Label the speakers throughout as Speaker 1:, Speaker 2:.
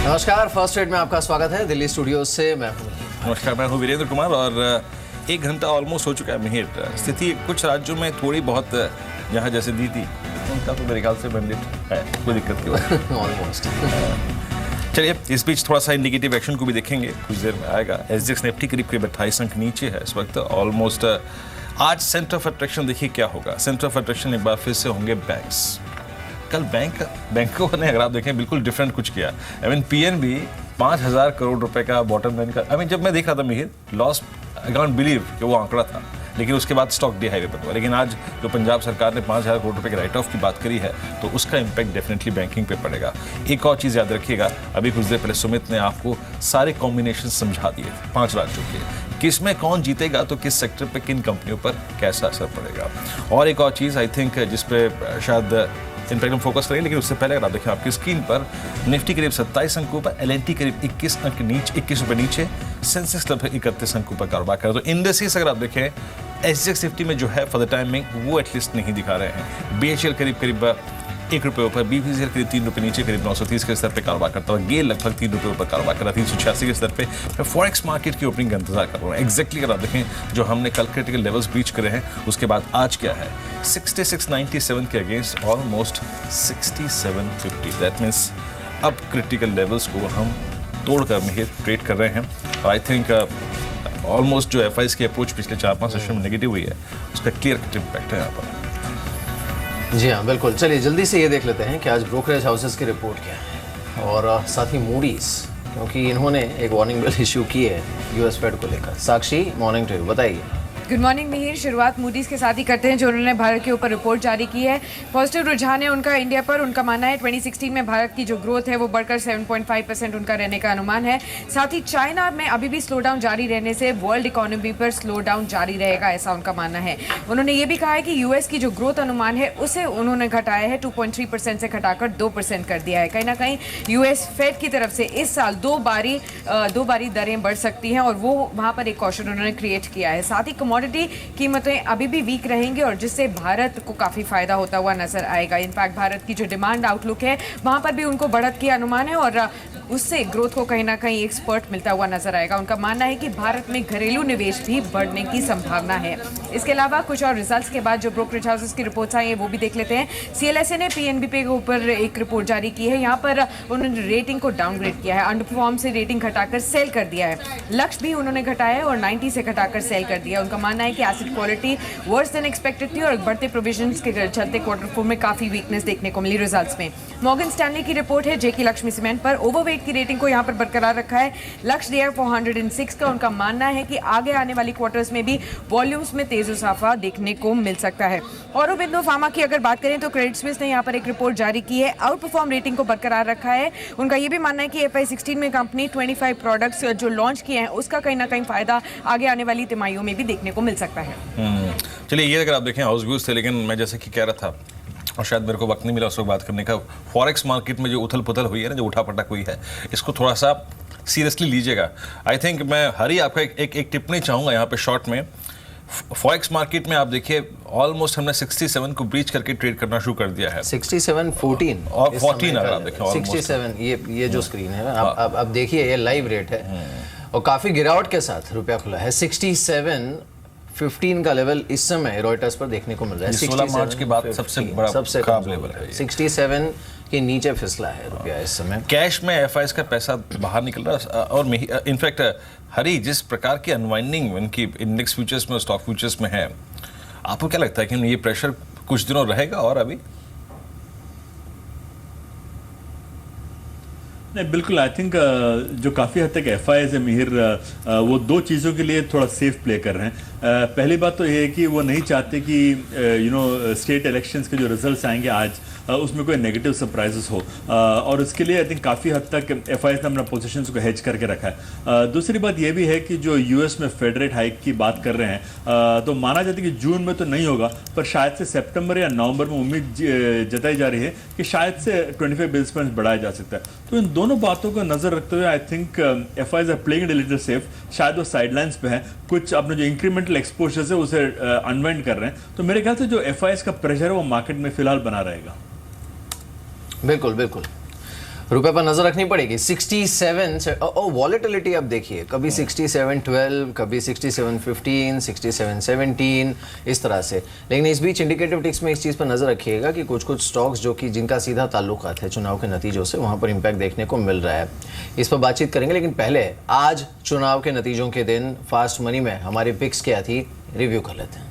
Speaker 1: नमस्कार, first red में आपका स्वागत है। दिल्ली स्टूडियो से मैं हूं।
Speaker 2: नमस्कार, मैं हूं वीरेंद्र कुमार और एक घंटा ऑलमोस्ट हो चुका है मिहिर। स्थिति कुछ राज्यों में थोड़ी बहुत यहाँ जैसे दी थी उनका तो मेरे ख्याल से बेनिफिट है, कोई दिक्कत की बात
Speaker 1: ऑलमोस्ट।
Speaker 2: चलिए, इस बीच थोड़ा सा इंडिकेटिव एक्शन को भी देखेंगे, कुछ देर में आएगा। एसजीएक्स निफ्टी करीब 28 अंक नीचे है इस वक्त ऑलमोस्ट। आज सेंटर ऑफ अट्रैक्शन देखिए क्या होगा। सेंटर ऑफ अट्रैक्शन एक बार फिर से होंगे बैंक्स। कल बैंकों ने अगर आप देखें बिल्कुल डिफरेंट कुछ किया। आई मीन पीएनबी 5,000 करोड़ रुपए का बॉटम लाइन का, आई मीन जब मैं देख रहा था Mihir loss, I can't believe कि वो आंकड़ा था, लेकिन उसके बाद स्टॉक डी हाई पे हुआ। लेकिन आज जो पंजाब सरकार ने 5,000 करोड़ रुपए के राइट ऑफ की बात करी है तो उसका इंपैक्ट डेफिनेटली बैंकिंग पे पड़ेगा। एक और चीज़ याद रखिएगा, अभी कुछ देर पहले सुमित ने आपको सारे कॉम्बिनेशन समझा दिए थे 5 राज्यों के, किस में कौन जीतेगा तो किस सेक्टर पे किन कंपनियों पर कैसा असर पड़ेगा। और एक और चीज़ आई थिंक जिस पे शायद इनफैक्ट हम फोकस करेंगे, लेकिन उससे पहले अगर आप देखें आपकी स्क्रीन पर निफ्टी करीब 27 अंकों पर, एलएनटी करीब 21 अंक नीचे, 21 रुपये नीचे, सेंसेक्स लगभग 31 अंकों पर कारोबार कर रहा है। तो इंडेक्सेस अगर आप देखें एसजीएक्स निफ्टी में जो है फॉर द टाइमिंग वो एटलीस्ट नहीं दिखा रहे हैं। बीएचएल करीब 1 रुपये ऊपर, बीपीसीएल करीब 3 रुपये नीचे, करीब 930 के स्तर पे कारोबार करता है। गेल लगभग 3 रुपये ऊपर कारोबार कर रहा है 386 के स्तर पे। मैं फॉरेक्स मार्केट की ओपनिंग का इंतजार कर रहा हूँ। एग्जैक्टली अगर आप देखें जो हमने कल क्रिटिकल लेवल्स ब्रीच करे हैं उसके बाद आज क्या है 6697 के अगेंस्ट ऑलमोस्ट 6750। दैट मीन्स अब क्रिटिकल लेवल्स को हम तोड़कर मिहिर ट्रेड कर रहे हैं। और आई थिंक ऑलमोस्ट जो एफआईज की अप्रोच पिछले 4-5 सेशन में नेगेटिव हुई है उसका क्लियर कट इम्पैक्ट है यहाँ पर।
Speaker 1: जी हाँ, बिल्कुल। चलिए जल्दी से ये देख लेते हैं कि आज ब्रोकरेज हाउसेस की रिपोर्ट क्या है और साथ ही मूडीज, क्योंकि इन्होंने एक वार्निंग बिल इशू की है यूएस फेड को लेकर। साक्षी, मॉर्निंग टू यू, बताइए।
Speaker 3: Good morning Mihir. शुरुआत मूडीज के साथ ही करते हैं जो उन्होंने भारत के ऊपर रिपोर्ट जारी की है। पॉजिटिव रुझान है उनका इंडिया पर। उनका मानना है 2016 में भारत की जो ग्रोथ है वो बढ़कर 7.5% उनका रहने का अनुमान है। साथ ही चाइना में अभी भी स्लो डाउन जारी रहने से वर्ल्ड इकोनॉमी पर स्लो डाउन जारी रहेगा, ऐसा उनका मानना है। उन्होंने ये भी कहा है कि यूएस की जो ग्रोथ अनुमान है उसे उन्होंने घटाया है, 2.3% से घटाकर 2% कर दिया है। कहीं ना कहीं यूएस फेड की तरफ से इस साल दो बारी दरें बढ़ सकती हैं और वो वहाँ पर एक कॉशन उन्होंने क्रिएट किया है। साथ ही कमोडिटी कीमतें अभी भी वीक रहेंगी और जिससे भारत को काफ़ी फायदा होता हुआ नजर आएगा। इनफैक्ट भारत की जो डिमांड आउटलुक है वहाँ पर भी उनको बढ़त की अनुमान है और उससे ग्रोथ को कहीं ना कहीं एक स्पर्ट मिलता हुआ नजर आएगा। उनका मानना है कि भारत में घरेलू निवेश भी बढ़ने की संभावना है। इसके अलावा कुछ और रिजल्ट्स के बाद जो ब्रोकरेज हाउसेस की रिपोर्ट्स आई है वो भी देख लेते हैं। सीएलएसए ने पीएनबी पे के ऊपर एक रिपोर्ट जारी की है। यहाँ पर उन्होंने रेटिंग को डाउनग्रेड किया है, अंडर परफॉर्म से रेटिंग घटाकर सेल कर दिया है। लक्ष्य भी उन्होंने घटाया है और 90 से घटाकर सेल कर दिया। उनका मानना है कि asset quality worse than expected थी और बढ़ते प्रोविजंस के चलते Q4 में काफी वीकनेस देखने को मिली रिजल्ट्स में। मॉर्गन स्टैनली की रिपोर्ट है जेके लक्ष्मी सीमेंट पर। ओवरवेट की रेटिंग को यहाँ पर बरकरार रखा है। लक्ष्य दिया 406 का। उनका मानना है कि आगे आने वाली क्वार्टर्स में भी वॉल्यूम्स में तेज इजाफा देखने को मिल सकता है। औरोबिंदो फार्मा की अगर बात करें तो क्रेडिट स्विस ने यहाँ पर एक रिपोर्ट जारी की है, आउट परफॉर्म रेटिंग को बरकरार रखा है। उनका ये भी मानना है कि FY16 में कंपनी 25 प्रोडक्ट्स जो लॉन्च किए हैं उसका कहीं ना कहीं फायदा आगे आने वाली तिमाहियों में भी देखने को मिल सकता है।
Speaker 2: चलिए, ये अगर आप देखें हाउस व्यूज थे, लेकिन मैं जैसे कि कह रहा था और शायद मेरे को वक्त नहीं मिला उस वक्त बात करने का, फॉरेक्स मार्केट में जो उथल पुथल हुई है ना, जो उठापटक हुई है, इसको थोड़ा सा सीरियसली लीजिएगा। आई थिंक मैं हरी आपका एक टिप्पणी चाहूँगा यहाँ पे शॉर्ट में। फॉरेक्स मार्केट में आप देखिए ऑलमोस्ट हमने 67 को ब्रीच करके ट्रेड करना शुरू कर दिया है।
Speaker 1: 67.14
Speaker 2: और 14 अगर आप देखें
Speaker 1: 67, ये जो स्क्रीन है अब देखिए, ये लाइव रेट है और काफी गिरावट के साथ रुपया खुला है। 67.15 का लेवल इस समय रॉयटर्स पर देखने को मिल रहा है।
Speaker 2: 16 मार्च के बाद सबसे खराब लेवल है।
Speaker 1: 67 के नीचे फिसला है रुपया इस समय।
Speaker 2: कैश में एफआईएस का पैसा बाहर निकल रहा है और इनफैक्ट हरी जिस प्रकार की अनवाइंडिंग उनकी इंडेक्स फ्यूचर्स में और स्टॉक फ्यूचर्स में है, आपको क्या लगता है कि ये प्रेशर कुछ दिनों रहेगा और अभी?
Speaker 4: नहीं, बिल्कुल। आई थिंक जो काफ़ी हद तक एफआईएस है मिहिर, वो दो चीज़ों के लिए थोड़ा सेफ प्ले कर रहे हैं। पहली बात तो ये है कि वो नहीं चाहते कि स्टेट इलेक्शंस के जो रिजल्ट्स आएंगे आज उसमें कोई नेगेटिव सरप्राइजेस हो, और उसके लिए आई थिंक काफ़ी हद तक एफआईएस ने अपना पोजीशंस को हेज करके रखा है। दूसरी बात ये भी है कि जो यूएस में फेड रेट हाइक की बात कर रहे हैं, तो माना जाता है कि जून में तो नहीं होगा, पर शायद से सितंबर या नवंबर में उम्मीद जताई जा रही है कि शायद से 25 बेसिस पॉइंट्स बढ़ाया जा सकता है। तो इन दोनों बातों को नजर रखते हुए I think FIIs are playing it a little safe. शायद वो साइडलाइंस पे है, कुछ अपने जो इंक्रीमेंटल एक्सपोजर है उसे अनवाइंड कर रहे हैं। तो मेरे ख्याल से जो एफआईएस का प्रेशर है वो मार्केट में फिलहाल बना रहेगा।
Speaker 1: बिल्कुल बिल्कुल। रुपए पर नजर रखनी पड़ेगी। 67 वॉलेटिलिटी अब देखिए, कभी 67.12, कभी 67.15, 67.17 इस तरह से। लेकिन इस बीच इंडिकेटिव टिक्स में इस चीज़ पर नजर रखिएगा कि कुछ कुछ स्टॉक्स जो कि जिनका सीधा ताल्लुकात है चुनाव के नतीजों से, वहां पर इम्पैक्ट देखने को मिल रहा है। इस पर बातचीत करेंगे, लेकिन पहले आज चुनाव के नतीजों के दिन फास्ट मनी में हमारी पिक्स क्या थी, रिव्यू कर लेते हैं।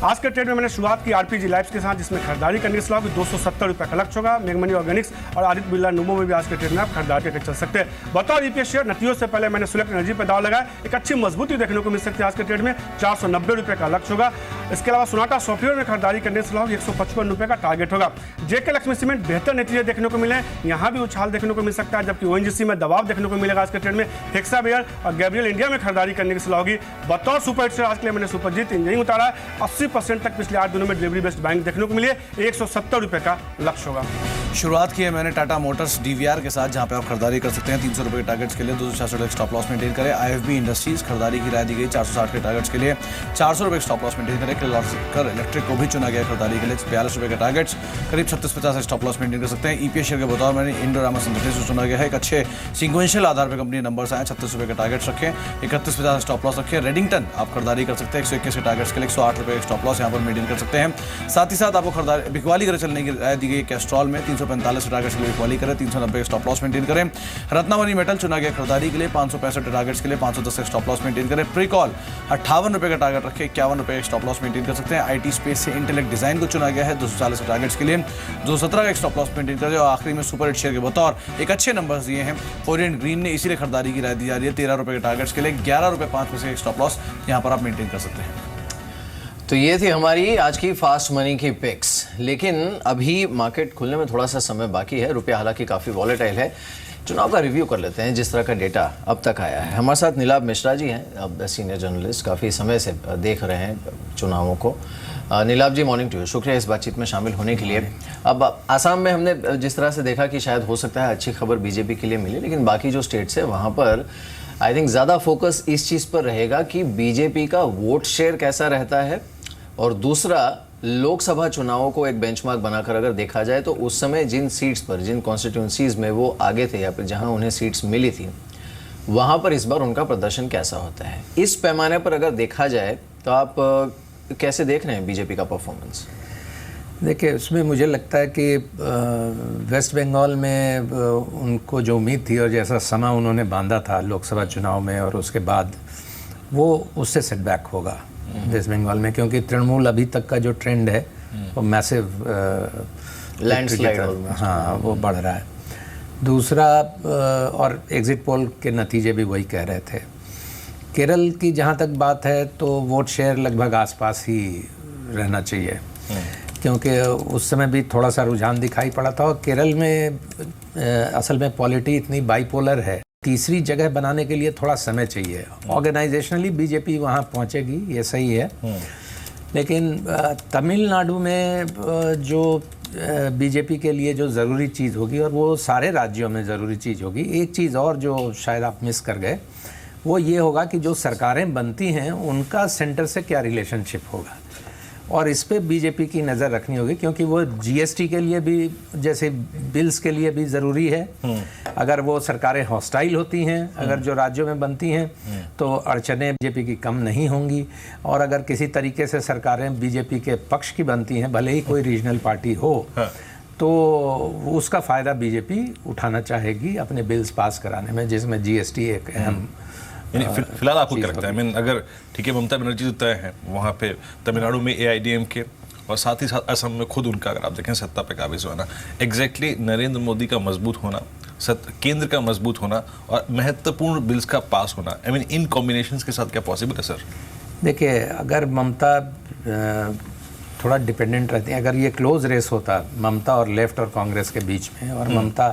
Speaker 5: आज के ट्रेड में मैंने शुरुआत की आरपीजी लाइफ्स के साथ, जिसमें खरीदारी करने के सलाह 270 रुपये का लक्ष्य होगा। मेघमनी ऑर्गेनिक्स और आदित्य बिरला नुमो में भी आज के ट्रेड में आप खरीदारी करके चल सकते हैं। बतौर ईपीएस शेयर नतीजों से पहले मैंने सुलेक्ट एनर्जी पर दाव लगाया, एक अच्छी मजबूती देखने को मिल सकती है आज के ट्रेड में। 490 रुपये का लक्ष्य होगा। इसके अलावा सोनाटा सॉफ्टवेयर में खरीदारी करने की सलाह 155 रुपये का टारगेट होगा। जेके लक्ष्मी सीमेंट बेहतर नतीजे देखने को मिले, यहाँ भी उछाल देखने को मिल सकता है, जबकि ओएनजीसी में दबाव देखने को मिलेगा आज के ट्रेड में। हेक्सा बेयर और गैब्रियल इंडिया में खरीदारी करने की सलाह होगी। बतौर सुपर हिट शेयर आज के लिए मैंने सुपरजीत इंजीनियरिंग उतारा है। 80% तक पिछले 8 दिनों में डिलीवरी बेस्ड बैंक देखने को मिले, 170 रुपये का लक्ष्य होगा।
Speaker 6: शुरुआत की है मैंने टाटा मोटर्स डीवीआर के साथ, जहां पे आप खरीदादी कर सकते हैं 300 रुपये के टारगेट्स के लिए। 266 स्टॉप लॉस मेंटेन करें। आईएफबी इंडस्ट्रीज खरीदारी की राय दी गई 460 के टारगेट्स के लिए, 400 रुपये स्टॉप लॉस मेंटेन करें। कर इलेक्ट्रिक को भी चुना गया खरीदारी के लिए, 42 रुपये के टारगेट्स, करीब 36-50 स्टॉप लॉस मेंटेन कर सकते हैं। ईपीएस शेयर के बतौर मैंने इंडोरामा सिंथेटिक्स को चुना गया है। एक अच्छे सिक्वेंशियल आधार पर कंपनी नंबर्स आए, 36 रुपये के टारगेट्स रखें, 31-50 स्टॉप लॉस रखें। रेडिंगटन आप खरीदारी कर सकते हैं 121 के टारगेट्स के लिए, 108 रुपये के स्टॉप लॉस यहाँ पर मेंटेन कर सकते हैं। साथ ही साथ आपको खरीदारी बिकवाली करे चलने की राय दी गई कैस्ट्रॉल में, 345 टारगेट्स के लिए बिकवाली करें, 390 स्टॉप लॉस मेंटेन करें। रत्नावली मेटल चुना गया खरीदारी के लिए, 565 टारगेट्स के लिए, 510 स्टॉप लॉस मेंटेन करें। प्रीकॉल 58 रुपये का टारगेट रखें, 51 रुपये स्टॉप लॉस मेंटेन कर सकते हैं। आईटी स्पेस से इंटेलेक्ट डिजाइन को चुना गया है 240 टारगेट्स के लिए, 217 का स्टॉप लॉस मेंटेन करें। और आखिरी में सुपर हिट शेयर के बतौर एक अच्छे नंबर्स दिए हैं ओरिएंट ग्रीन ने, इसीलिए खरीदारी की राय दी जा रही है 13 रुपये के टारगेट्स के लिए, 11 रुपये 5 पैसे स्टॉप लॉस यहाँ पर आप मेंटेन कर सकते हैं।
Speaker 1: तो ये थी हमारी आज की फास्ट मनी की पिक्स। लेकिन अभी मार्केट खुलने में थोड़ा सा समय बाकी है, रुपया हालांकि काफ़ी वॉलेटाइल है। चुनाव का रिव्यू कर लेते हैं जिस तरह का डेटा अब तक आया है। हमारे साथ नीलाभ मिश्रा जी हैं, अब सीनियर जर्नलिस्ट, काफ़ी समय से देख रहे हैं चुनावों को। नीलाभ जी, मॉर्निंग टू यू, शुक्रिया इस बातचीत में शामिल होने के लिए। अब आसाम में हमने जिस तरह से देखा कि शायद हो सकता है अच्छी खबर बीजेपी के लिए मिले, लेकिन बाकी जो स्टेट्स है वहाँ पर आई थिंक ज़्यादा फोकस इस चीज़ पर रहेगा कि बीजेपी का वोट शेयर कैसा रहता है, और दूसरा लोकसभा चुनावों को एक बेंचमार्क बनाकर अगर देखा जाए तो उस समय जिन सीट्स पर, जिन कॉन्स्टिट्यूंसीज में वो आगे थे या फिर जहां उन्हें सीट्स मिली थी, वहां पर इस बार उनका प्रदर्शन कैसा होता है। इस पैमाने पर अगर देखा जाए तो आप कैसे देख रहे हैं बीजेपी का परफॉर्मेंस?
Speaker 7: देखिए, उसमें मुझे लगता है कि वेस्ट बंगाल में उनको जो उम्मीद थी और जैसा समय उन्होंने बांधा था लोकसभा चुनाव में, और उसके बाद वो उससे सेटबैक होगा वेस्ट बंगाल में, क्योंकि तृणमूल अभी तक का जो ट्रेंड है वो मैसिव
Speaker 1: लैंडस्लाइड,
Speaker 7: हाँ, वो बढ़ रहा है। दूसरा, और एग्जिट पोल के नतीजे भी वही कह रहे थे। केरल की जहाँ तक बात है तो वोट शेयर लगभग आसपास ही रहना चाहिए, क्योंकि उस समय भी थोड़ा सा रुझान दिखाई पड़ा था। और केरल में असल में पॉलिटी इतनी बाइपोलर है, तीसरी जगह बनाने के लिए थोड़ा समय चाहिए। ऑर्गेनाइजेशनली बीजेपी वहाँ पहुँचेगी, ये सही है, लेकिन तमिलनाडु में जो बीजेपी के लिए जो ज़रूरी चीज़ होगी, और वो सारे राज्यों में ज़रूरी चीज़ होगी, एक चीज़ और जो शायद आप मिस कर गए, वो ये होगा कि जो सरकारें बनती हैं उनका सेंटर से क्या रिलेशनशिप होगा, और इस पे बीजेपी की नज़र रखनी होगी, क्योंकि वो जीएसटी के लिए भी, जैसे बिल्स के लिए भी ज़रूरी है। अगर वो सरकारें हॉस्टाइल होती हैं, अगर जो राज्यों में बनती हैं, तो अड़चनें बीजेपी की कम नहीं होंगी। और अगर किसी तरीके से सरकारें बीजेपी के पक्ष की बनती हैं, भले ही कोई रीजनल पार्टी हो, तो उसका फ़ायदा बीजेपी उठाना चाहेगी अपने बिल्स पास कराने में, जिसमें जीएसटी एक अहम
Speaker 2: फिलहाल आपको क्या लगता है? I mean, अगर ठीक है ममता बनर्जी तो तय है वहाँ पे, तमिलनाडु में एआईडीएमके, और साथ ही साथ असम में खुद उनका अगर आप देखें सत्ता पे काबिज होना, एग्जैक्टली नरेंद्र मोदी का मजबूत होना, केंद्र का मजबूत होना और महत्वपूर्ण बिल्स का पास होना, आई मीन इन कॉम्बिनेशंस के साथ क्या पॉसिबल है सर?
Speaker 7: देखिए, अगर ममता थोड़ा डिपेंडेंट रहती है, अगर ये क्लोज रेस होता ममता और लेफ्ट और कांग्रेस के बीच में, और ममता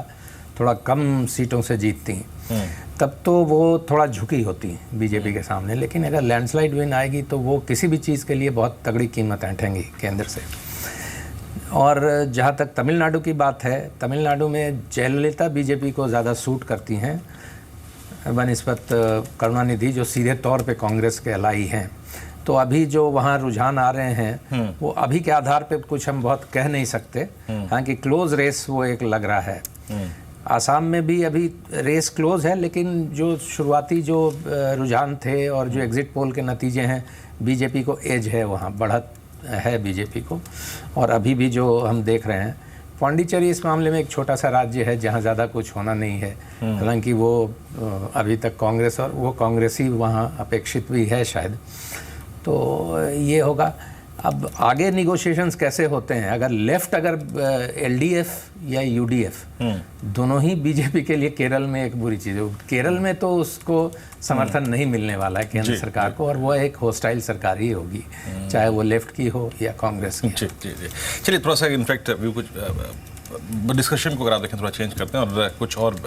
Speaker 7: थोड़ा कम सीटों से जीतती, तब तो वो थोड़ा झुकी होती बीजेपी के सामने। लेकिन अगर लैंडस्लाइड विन आएगी तो वो किसी भी चीज़ के लिए बहुत तगड़ी कीमत ऐंठेंगी केंद्र से। और जहाँ तक तमिलनाडु की बात है, तमिलनाडु में जयललिता बीजेपी को ज़्यादा सूट करती हैं बनिस्बत करुणानिधि, जो सीधे तौर पे कांग्रेस के अलाई हैं। तो अभी जो वहाँ रुझान आ रहे हैं वो अभी के आधार पे कुछ हम बहुत कह नहीं सकते। हालांकि क्लोज रेस वो एक लग रहा है। आसाम में भी अभी रेस क्लोज है, लेकिन जो शुरुआती जो रुझान थे और जो एग्जिट पोल के नतीजे हैं, बीजेपी को एज है, वहाँ बढ़त है बीजेपी को। और अभी भी जो हम देख रहे हैं, पांडिचेरी इस मामले में एक छोटा सा राज्य है जहाँ ज़्यादा कुछ होना नहीं है। हालांकि वो अभी तक कांग्रेस और वो कांग्रेसी वहाँ अपेक्षित भी है शायद। तो ये होगा। अब आगे निगोशिएशंस कैसे होते हैं, अगर लेफ्ट एलडीएफ या यूडीएफ दोनों ही बीजेपी के लिए केरल में एक बुरी चीज़ है। केरल में तो उसको समर्थन नहीं मिलने वाला है केंद्र सरकार को, और वो एक होस्टाइल सरकार ही होगी, चाहे वो लेफ्ट की हो या कांग्रेस की।
Speaker 2: जी। चलिए थोड़ा सा इनफैक्ट कुछ डिस्कशन को अगर आप देखें थोड़ा चेंज करते हैं और कुछ और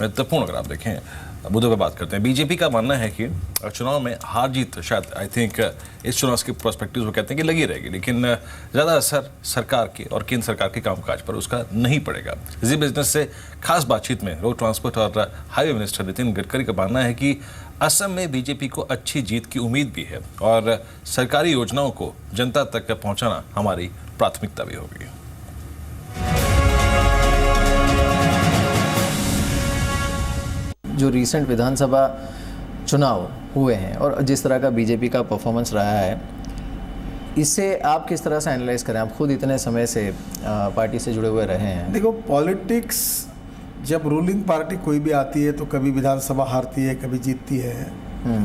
Speaker 2: महत्वपूर्ण अगर आप देखें मुद्दों पर बात करते हैं। बीजेपी का मानना है कि चुनाव में हार जीत शायद आई थिंक इस चुनाव के पर्सपेक्टिव वो कहते हैं कि लगी रहेगी, लेकिन ज़्यादा असर सरकार के और केंद्र सरकार के कामकाज पर उसका नहीं पड़ेगा। जी बिजनेस से खास बातचीत में रोड ट्रांसपोर्ट और हाईवे मिनिस्टर नितिन गडकरी का मानना है कि असम में बीजेपी को अच्छी जीत की उम्मीद भी है और सरकारी योजनाओं को जनता तक पहुँचाना हमारी प्राथमिकता भी होगी।
Speaker 1: जो रिसेंट विधानसभा चुनाव हुए हैं और जिस तरह का बीजेपी का परफॉर्मेंस रहा है, इससे आप किस तरह से एनालाइज करें? आप खुद इतने समय से पार्टी से जुड़े हुए रहे हैं।
Speaker 8: देखो, पॉलिटिक्स जब रूलिंग पार्टी कोई भी आती है तो कभी विधानसभा हारती है, कभी जीतती है,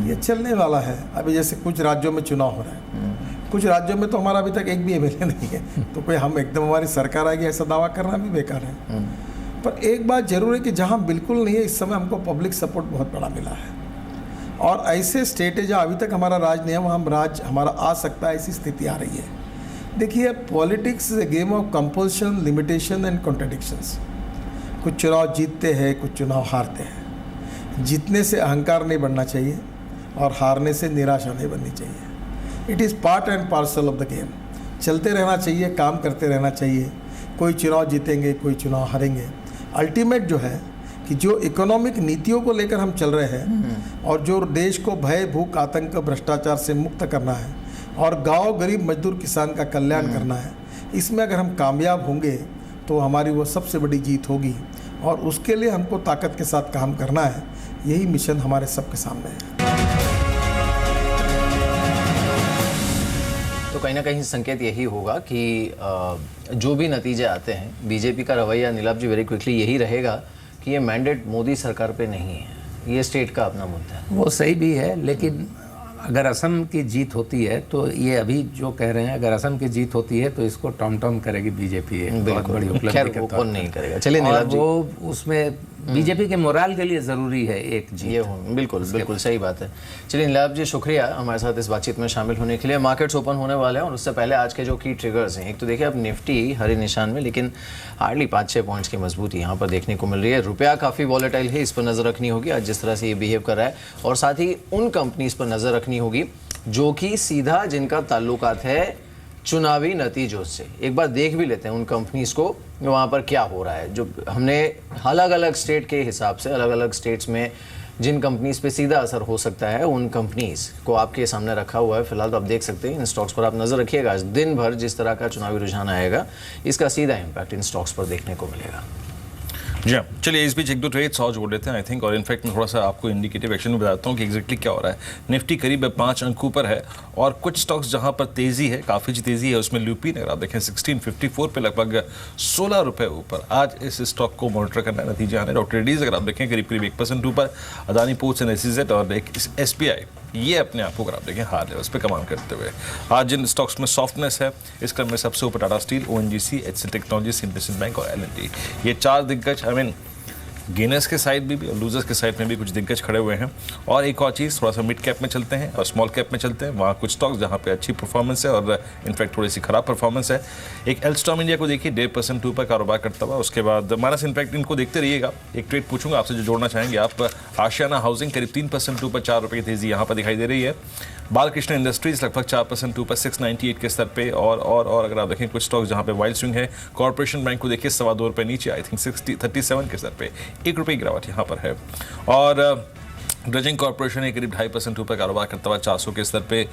Speaker 8: ये चलने वाला है। अभी जैसे कुछ राज्यों में चुनाव हो रहा है, कुछ राज्यों में तो हमारा अभी तक एक भी एमएलए नहीं है, तो कोई हम एकदम हमारी सरकार आएगी ऐसा दावा करना भी बेकार है। पर एक बात जरूर है कि जहाँ बिल्कुल नहीं है, इस समय हमको पब्लिक सपोर्ट बहुत बड़ा मिला है, और ऐसे स्टेट है जहाँ अभी तक हमारा राज नहीं है, वहाँ हम राज हमारा आ सकता है, ऐसी स्थिति आ रही है। देखिए, politics is a game of compulsion, limitation and contradictions. कुछ चुनाव जीतते हैं, कुछ चुनाव हारते हैं। जीतने से अहंकार नहीं बनना चाहिए और हारने से निराशा नहीं बननी चाहिए। It is part and parcel of the game. चलते रहना चाहिए, काम करते रहना चाहिए। कोई चुनाव जीतेंगे, कोई चुनाव हारेंगे। अल्टीमेट जो है कि जो इकोनॉमिक नीतियों को लेकर हम चल रहे हैं और जो देश को भय, भूख, आतंक, भ्रष्टाचार से मुक्त करना है और गांव, गरीब, मजदूर, किसान का कल्याण करना है, इसमें अगर हम कामयाब होंगे तो हमारी वो सबसे बड़ी जीत होगी, और उसके लिए हमको ताकत के साथ काम करना है। यही मिशन हमारे सबके सामने है।
Speaker 1: तो कहीं ना कहीं संकेत यही होगा कि जो भी नतीजे आते हैं, बीजेपी का रवैया, नीलाभ जी, वेरी क्विकली यही रहेगा कि ये मैंडेट मोदी सरकार पे नहीं है, ये स्टेट का अपना मुद्दा है।
Speaker 7: वो सही भी है, लेकिन अगर असम की जीत होती है तो ये अभी जो कह रहे हैं, अगर असम की जीत होती है तो इसको टॉम टॉम करेगी बीजेपी, बहुत बड़ी उपलब्धि के तौर पर नहीं
Speaker 1: करेगा। चलिए नीलाभ जी,
Speaker 7: वो उसमें बीजेपी के मोराल के लिए ज़रूरी है एक जीत।
Speaker 1: ये बिल्कुल सही बात है। चलिए नीलाभ जी, शुक्रिया हमारे साथ इस बातचीत में शामिल होने के लिए। मार्केट्स ओपन होने वाले हैं और उससे पहले आज के जो की ट्रिगर्स हैं, एक तो देखिए अब निफ्टी हरे निशान में, लेकिन हार्डली 5-6 पॉइंट्स की मजबूती यहाँ पर देखने को मिल रही है। रुपया काफ़ी वॉलेटाइल है, इस पर नज़र रखनी होगी आज जिस तरह से ये बिहेव कर रहा है, और साथ ही उन कंपनीज पर नज़र रखनी होगी जो कि सीधा जिनका ताल्लुकात है चुनावी नतीजों से। एक बार देख भी लेते हैं उन कंपनीज को, वहाँ पर क्या हो रहा है। जो हमने अलग अलग स्टेट के हिसाब से, अलग अलग स्टेट्स में जिन कंपनीज पे सीधा असर हो सकता है, उन कंपनीज को आपके सामने रखा हुआ है। फिलहाल तो आप देख सकते हैं, इन स्टॉक्स पर आप नज़र रखिएगा। आज दिन भर जिस तरह का चुनावी रुझान आएगा, इसका सीधा इम्पैक्ट इन स्टॉक्स पर देखने को मिलेगा।
Speaker 2: जी हाँ, चलिए इस बीच एक दो ट्रेड्स और जोड़ लेते हैं आई थिंक, और इनफैक्ट मैं थोड़ा सा आपको इंडिकेटिव एक्शन में बताता हूँ कि एग्जैक्टली क्या हो रहा है। निफ्टी करीब 5 अंकों पर है और कुछ स्टॉक्स जहाँ पर तेज़ी है, काफ़ी तेज़ी है, उसमें ल्यूपिन अगर आप देखें 1654 पे लगभग 16 रुपये ऊपर। आज इस स्टॉक को मॉनिटर करना है, नतीजे आने। डॉक्टर रेड्डीज अगर आप देखें करीब 1% ऊपर, अदानी पोर्ट्स एंड SEZ और एक SBI, ये अपने आप को अगर आप देखें हार लेवल्स पे कमाल करते हुए। आज जिन स्टॉक्स में सॉफ्टनेस है, इस क्रम में सबसे ऊपर Tata steel, ONGC, HCL technologies, IndusInd bank और L&T। ये 4 दिग्गज, आई मीन गेनर्स के साइड में भी और लूजर्स के साइड में भी कुछ दिग्गज खड़े हुए हैं। और एक और चीज़, थोड़ा सा मिड कैप में चलते हैं और स्मॉल कैप में चलते हैं। वहाँ कुछ स्टॉक्स जहाँ पे अच्छी परफॉर्मेंस है और इनफैक्ट थोड़ी सी खराब परफॉर्मेंस है। एक एल्स्टॉम इंडिया को देखिए 1.5% ऊपर कारोबार करता हुआ, उसके बाद माइनस इनफैक्ट इनको देखते रहिएगा। एक ट्रेड पूछूंगा आपसे जो जोड़ना चाहेंगे आप। आशियाना हाउसिंग करीब 3% ऊपर, 4 रुपये की तेज़ी यहाँ पर दिखाई दे रही है। बालकृष्ण इंडस्ट्रीज लगभग 4% ऊपर 698 के स्तर पे। और अगर आप देखें कुछ स्टॉक्स जहाँ पे वाइल्ड स्विंग है, कॉर्पोरेशन बैंक को देखिए 2.25 रुपये नीचे, आई थिंक 37 के स्तर पे 1 रुपये की गिरावट यहाँ पर है। और ड्रेजिंग कॉर्पोरेशन है करीब 2.5% ऊपर कारोबार करता हुआ 400 के स्तर पे।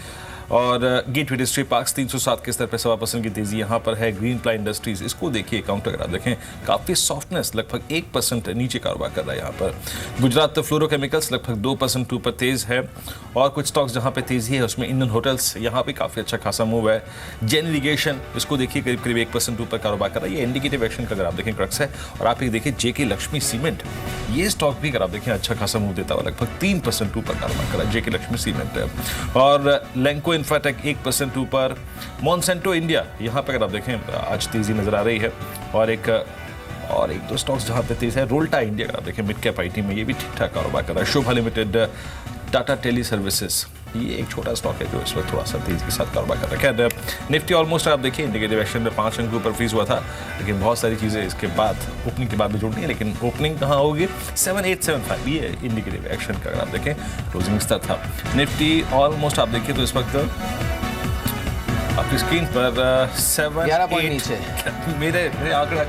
Speaker 2: और गेटवे इंडस्ट्री पार्क्स 307 के स्तर पर 1.25% की तेजी यहाँ पर है। ग्रीन प्लाई इंडस्ट्रीज, इसको देखिए काउंटर अगर आप देखें काफ़ी सॉफ्टनेस, लगभग 1% नीचे कारोबार कर रहा है यहाँ पर। गुजरात फ्लोरोकेमिकल्स लगभग 2% ऊपर तेज है। और कुछ स्टॉक्स जहाँ पे तेजी है उसमें इंडियन होटल्स, यहाँ पे काफ़ी अच्छा खासा मूव है। जेन इरिगेशन, इसको देखिए करीब करीब 1% ऊपर कारोबार कर रहा है। ये इंडिकेटिव एक्शन का अगर आप देखें क्रक्स है। और आप ये देखिए जेके लक्ष्मी सीमेंट, ये स्टॉक भी अगर आप देखें अच्छा खासा मूव देता हुआ लगभग 3% ऊपर कारोबार कर रहा है जेके लक्ष्मी सीमेंट है। और लैंको इन्फ्राटेक 1% ऊपर। मॉन्सेंटो इंडिया, यहाँ पर अगर आप देखें आज तेजी नजर आ रही है। और एक दो स्टॉक्स जहाँ पे तेज है, रोल्टा इंडिया अगर आप देखें मिड कैप आईटी में, ये भी ठीक ठाक कारोबार कर रहा है। शोभा लिमिटेड, टाटा टेली सर्विसेज, ये एक छोटा स्टॉक है जो इस वक्त थोड़ा सा तेजी के साथ कारोबार कर रहा है। निफ्टी ऑलमोस्ट आप देखिए इंडिकेटिव एक्शन में 5 अंक के ऊपर फ्रीज हुआ था, लेकिन बहुत सारी चीज़ें इसके बाद ओपनिंग के बाद भी जुड़नी है। लेकिन ओपनिंग कहाँ होगी? 7875, ये इंडिकेटिव एक्शन का अगर आप देखें क्लोजिंग स्तर था। निफ्टी ऑलमोस्ट आप देखिए तो इस वक्त आपकी स्क्रीन पर
Speaker 1: 11 पॉइंट नीचे।
Speaker 2: मेरे आंकड़े
Speaker 1: आप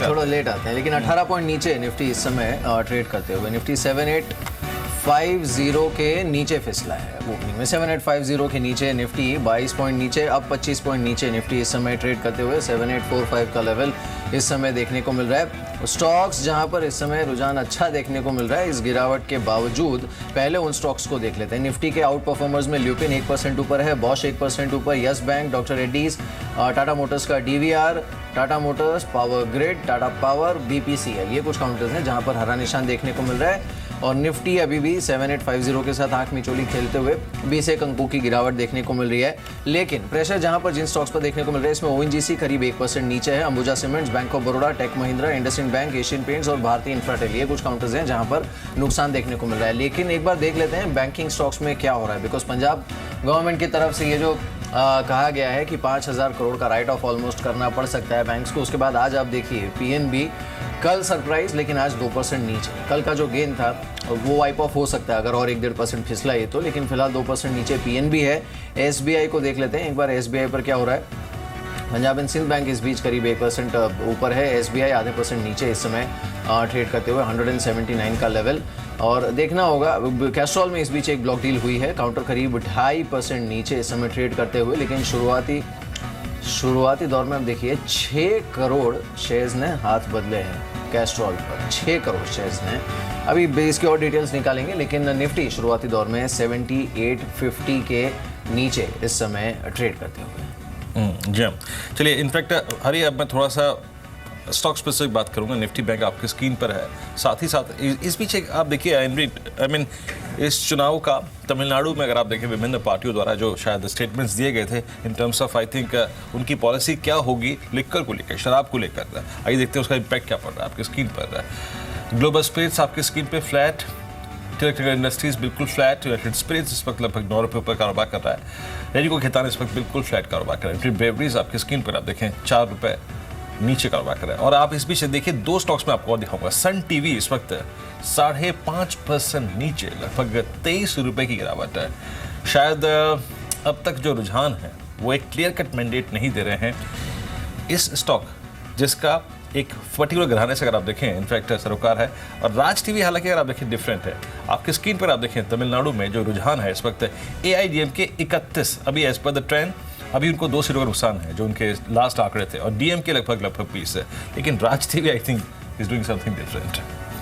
Speaker 1: थोड़ा लेट आते हैं, लेकिन 18 पॉइंट नीचे निफ्टी इस समय ट्रेड करते हुए। निफ्टी 7850 के नीचे फिसला है ओपनिंग में। 7850 के नीचे निफ्टी 22 पॉइंट नीचे, अब 25 पॉइंट नीचे निफ्टी इस समय ट्रेड करते हुए। 7845 का लेवल इस समय देखने को मिल रहा है। स्टॉक्स जहां पर इस समय रुझान अच्छा देखने को मिल रहा है इस गिरावट के बावजूद, पहले उन स्टॉक्स को देख लेते हैं। निफ्टी के आउट परफॉर्मर्स में ल्यूपिन 1% ऊपर है, बॉश 1% ऊपर, Yes Bank, Doctor Reddy's, Tata Motors का DVR, Tata Motors, Power Grid, Tata Power, BPCL, ये कुछ काउंटर्स हैं जहां पर हरा निशान देखने को मिल रहा है। और निफ्टी अभी भी 7850 के साथ आंख मिचोली खेलते हुए 21 अंकों की गिरावट देखने को मिल रही है। लेकिन प्रेशर जहां पर जिन स्टॉक्स पर देखने को मिल रहा है इसमें ओएनजीसी करीब 1% नीचे है, Ambuja Cements, Bank of Baroda, Tech Mahindra, IndusInd Bank, Asian Paints और भारतीय इंफ्राटेल, ये कुछ काउंटर्स हैं जहां पर नुकसान देखने को मिल रहा है। लेकिन एक बार देख लेते हैं बैंकिंग स्टॉक्स में क्या हो रहा है, बिकॉज पंजाब गवर्नमेंट की तरफ से ये जो कहा गया है कि 5000 करोड़ का राइट ऑफ ऑलमोस्ट करना पड़ सकता है बैंक्स को। उसके बाद आज आप देखिए पीएनबी कल सरप्राइज, लेकिन आज 2% नीचे। कल का जो गेन था वो वाइप ऑफ हो सकता है अगर और 1-1.5% फिसला ये तो, लेकिन फिलहाल 2% नीचे पीएनबी है। एसबीआई को देख लेते हैं एक बार, एसबीआई पर क्या हो रहा है। पंजाब एंड सिंध बैंक इस बीच करीब 1% ऊपर है, एसबीआई आधे % नीचे इस समय ट्रेड करते हुए 179 का लेवल। और देखना होगा कैस्ट्रॉल में इस बीच एक ब्लॉक डील हुई है, काउंटर करीब 2.5% नीचे इस समय ट्रेड करते हुए। लेकिन शुरुआती दौर में आप देखिए 6 करोड़ शेयर्स ने हाथ बदले हैं कैस्ट्रॉल पर, 6 करोड़ शेयर्स ने। अभी इसके और डिटेल्स निकालेंगे, लेकिन निफ्टी शुरुआती दौर में 7850 के नीचे इस समय ट्रेड करते हुए।
Speaker 2: जी हाँ, चलिए इनफैक्ट हरी अब मैं थोड़ा सा स्टॉक स्पेसिफिक बात करूंगा। निफ्टी बैंक आपकी स्क्रीन पर है, साथ ही साथ इस बीच एक आप देखिए आई मीन इस चुनाव का तमिलनाडु में अगर आप देखें विभिन्न पार्टियों द्वारा जो शायद स्टेटमेंट्स दिए गए थे इन टर्म्स ऑफ आई थिंक उनकी पॉलिसी क्या होगी लिक्कर को लेकर, शराब को लेकर। आइए देखते हैं उसका इम्पैक्ट क्या पड़ रहा है आपकी स्क्रीन पर। ग्लोबल स्पिरिट्स आपकी स्क्रीन पर फ्लैट, टिलक इंडस्ट्रीज बिल्कुल फ्लैट, यूनाइटेड स्पिरिट्स इस वक्त लगभग 9 रुपये ऊपर कारोबार कर रहा है, रेडिको खेतान इस वक्त बिल्कुल फ्लैट कारोबार कर रहा है, बेवरेज आपकी स्क्रीन पर आप देखें 4 रुपये नीचे कारोबार कर रहा है। और आप इस बीच देखिए 2 स्टॉक्स में आपको और दिखाऊंगा। सन टीवी इस वक्त 5.5% नीचे, लगभग 23 रुपये की गिरावट है। शायद अब तक जो रुझान है वो एक क्लियर कट मैंडेट नहीं दे रहे हैं। इस स्टॉक जिसका एक पर्टिकुलर घराने से अगर आप देखें इनफैक्ट सरोकार है, और राज टीवी हालांकि अगर आप देखें डिफरेंट है। आपकी स्क्रीन पर आप देखें तमिलनाडु में जो रुझान है इस वक्त AIDMK 31, अभी एज पर द ट्रेंड अभी उनको 2 सीटों का नुकसान है जो उनके लास्ट आंकड़े थे, और DMK लगभग 20 है। लेकिन Raj TV I think is doing something different,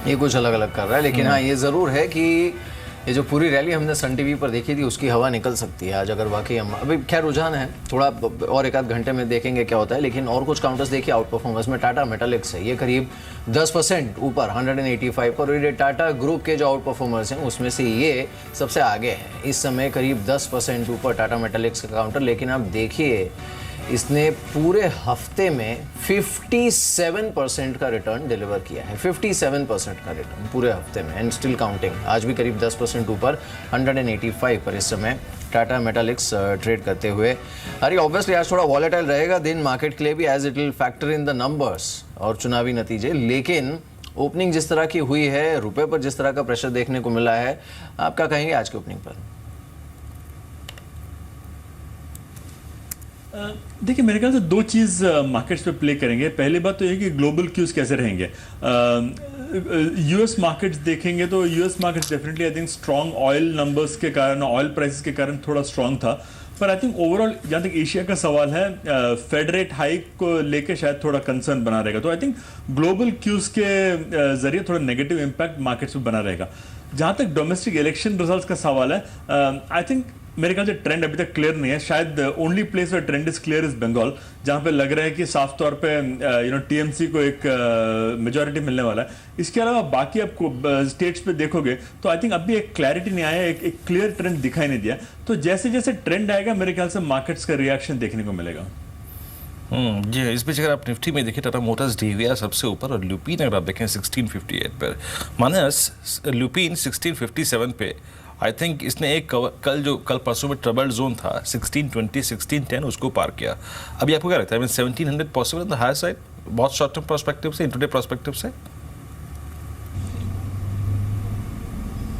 Speaker 1: ये कुछ अलग अलग कर रहा है। लेकिन हाँ ये ज़रूर है कि ये जो पूरी रैली हमने सन टीवी पर देखी थी उसकी हवा निकल सकती है आज अगर वाकई हम, अभी खैर रुझान है थोड़ा और 1 आध घंटे में देखेंगे क्या होता है। लेकिन और कुछ काउंटर्स देखिए आउट परफॉर्मेंस में टाटा मेटालिक्स है, ये करीब 10% ऊपर 185 पर। ये टाटा ग्रुप के जो आउट परफॉर्मर्स हैं उसमें से ये सबसे आगे है इस समय, करीब 10% ऊपर टाटा मेटालिक्स का काउंटर। लेकिन आप देखिए इसने पूरे हफ्ते में 57% का रिटर्न डिलीवर किया है, 57% का रिटर्न पूरे हफ्ते में, एंड स्टिल काउंटिंग। आज भी करीब 10% ऊपर 185 पर इस समय टाटा मेटालिक्स ट्रेड करते हुए। अरे ऑब्वियसली आज थोड़ा वॉलेटाइल रहेगा दिन मार्केट के लिए भी, as it will factor in the numbers और चुनावी नतीजे। लेकिन ओपनिंग जिस तरह की हुई है, रुपए पर जिस तरह का प्रेशर देखने को मिला है, आप क्या कहेंगे आज की ओपनिंग पर?
Speaker 4: देखिए मेरे ख्याल से 2 चीज़ मार्केट्स पे प्ले करेंगे। पहली बात तो ये कि ग्लोबल क्यूज कैसे रहेंगे। यूएस मार्केट्स देखेंगे तो US markets definitely I think strong oil numbers के कारण, ऑयल प्राइसेस के कारण थोड़ा स्ट्रॉन्ग था। पर आई थिंक ओवरऑल जहाँ तक एशिया का सवाल है, फेड रेट हाइक को लेके शायद थोड़ा कंसर्न बना रहेगा। तो आई थिंक ग्लोबल क्यूज के जरिए थोड़ा नेगेटिव इम्पैक्ट मार्केट्स में बना रहेगा। जहाँ तक डोमेस्टिक इलेक्शन रिजल्ट्स का सवाल है, आई थिंक मेरे ख्याल से ट्रेंड अभी तक क्लियर नहीं है। शायद only place where trend is clear is Bengal, जहां पे लग रहा है कि साफ तौर पे टीएमसी को एक मेजॉरिटी मिलने वाला है। इसके अलावा बाकी आपको स्टेट्स पे देखोगे तो आई थिंक अभी एक क्लैरिटी नहीं आया, एक क्लियर ट्रेंड दिखाई नहीं दिया। तो जैसे जैसे ट्रेंड आएगा मेरे ख्याल से मार्केट्स का रिएक्शन देखने को मिलेगा।
Speaker 2: जी, इस बीच अगर आप निफ्टी में देखें, टाटा मोटर्स डीवीआर सबसे ऊपर और लुपिन अगर आप देखें 1658 पर, मानस लुपिन 1657 पे। आई थिंक इसने एक कल परसों में ट्रबल जोन था 1620 1610 उसको पार किया। अभी आपको क्या लगता है 1700 possible on the higher side, बहुत शॉर्ट टर्म पर्सपेक्टिव से, इंट्राडे पर्सपेक्टिव से?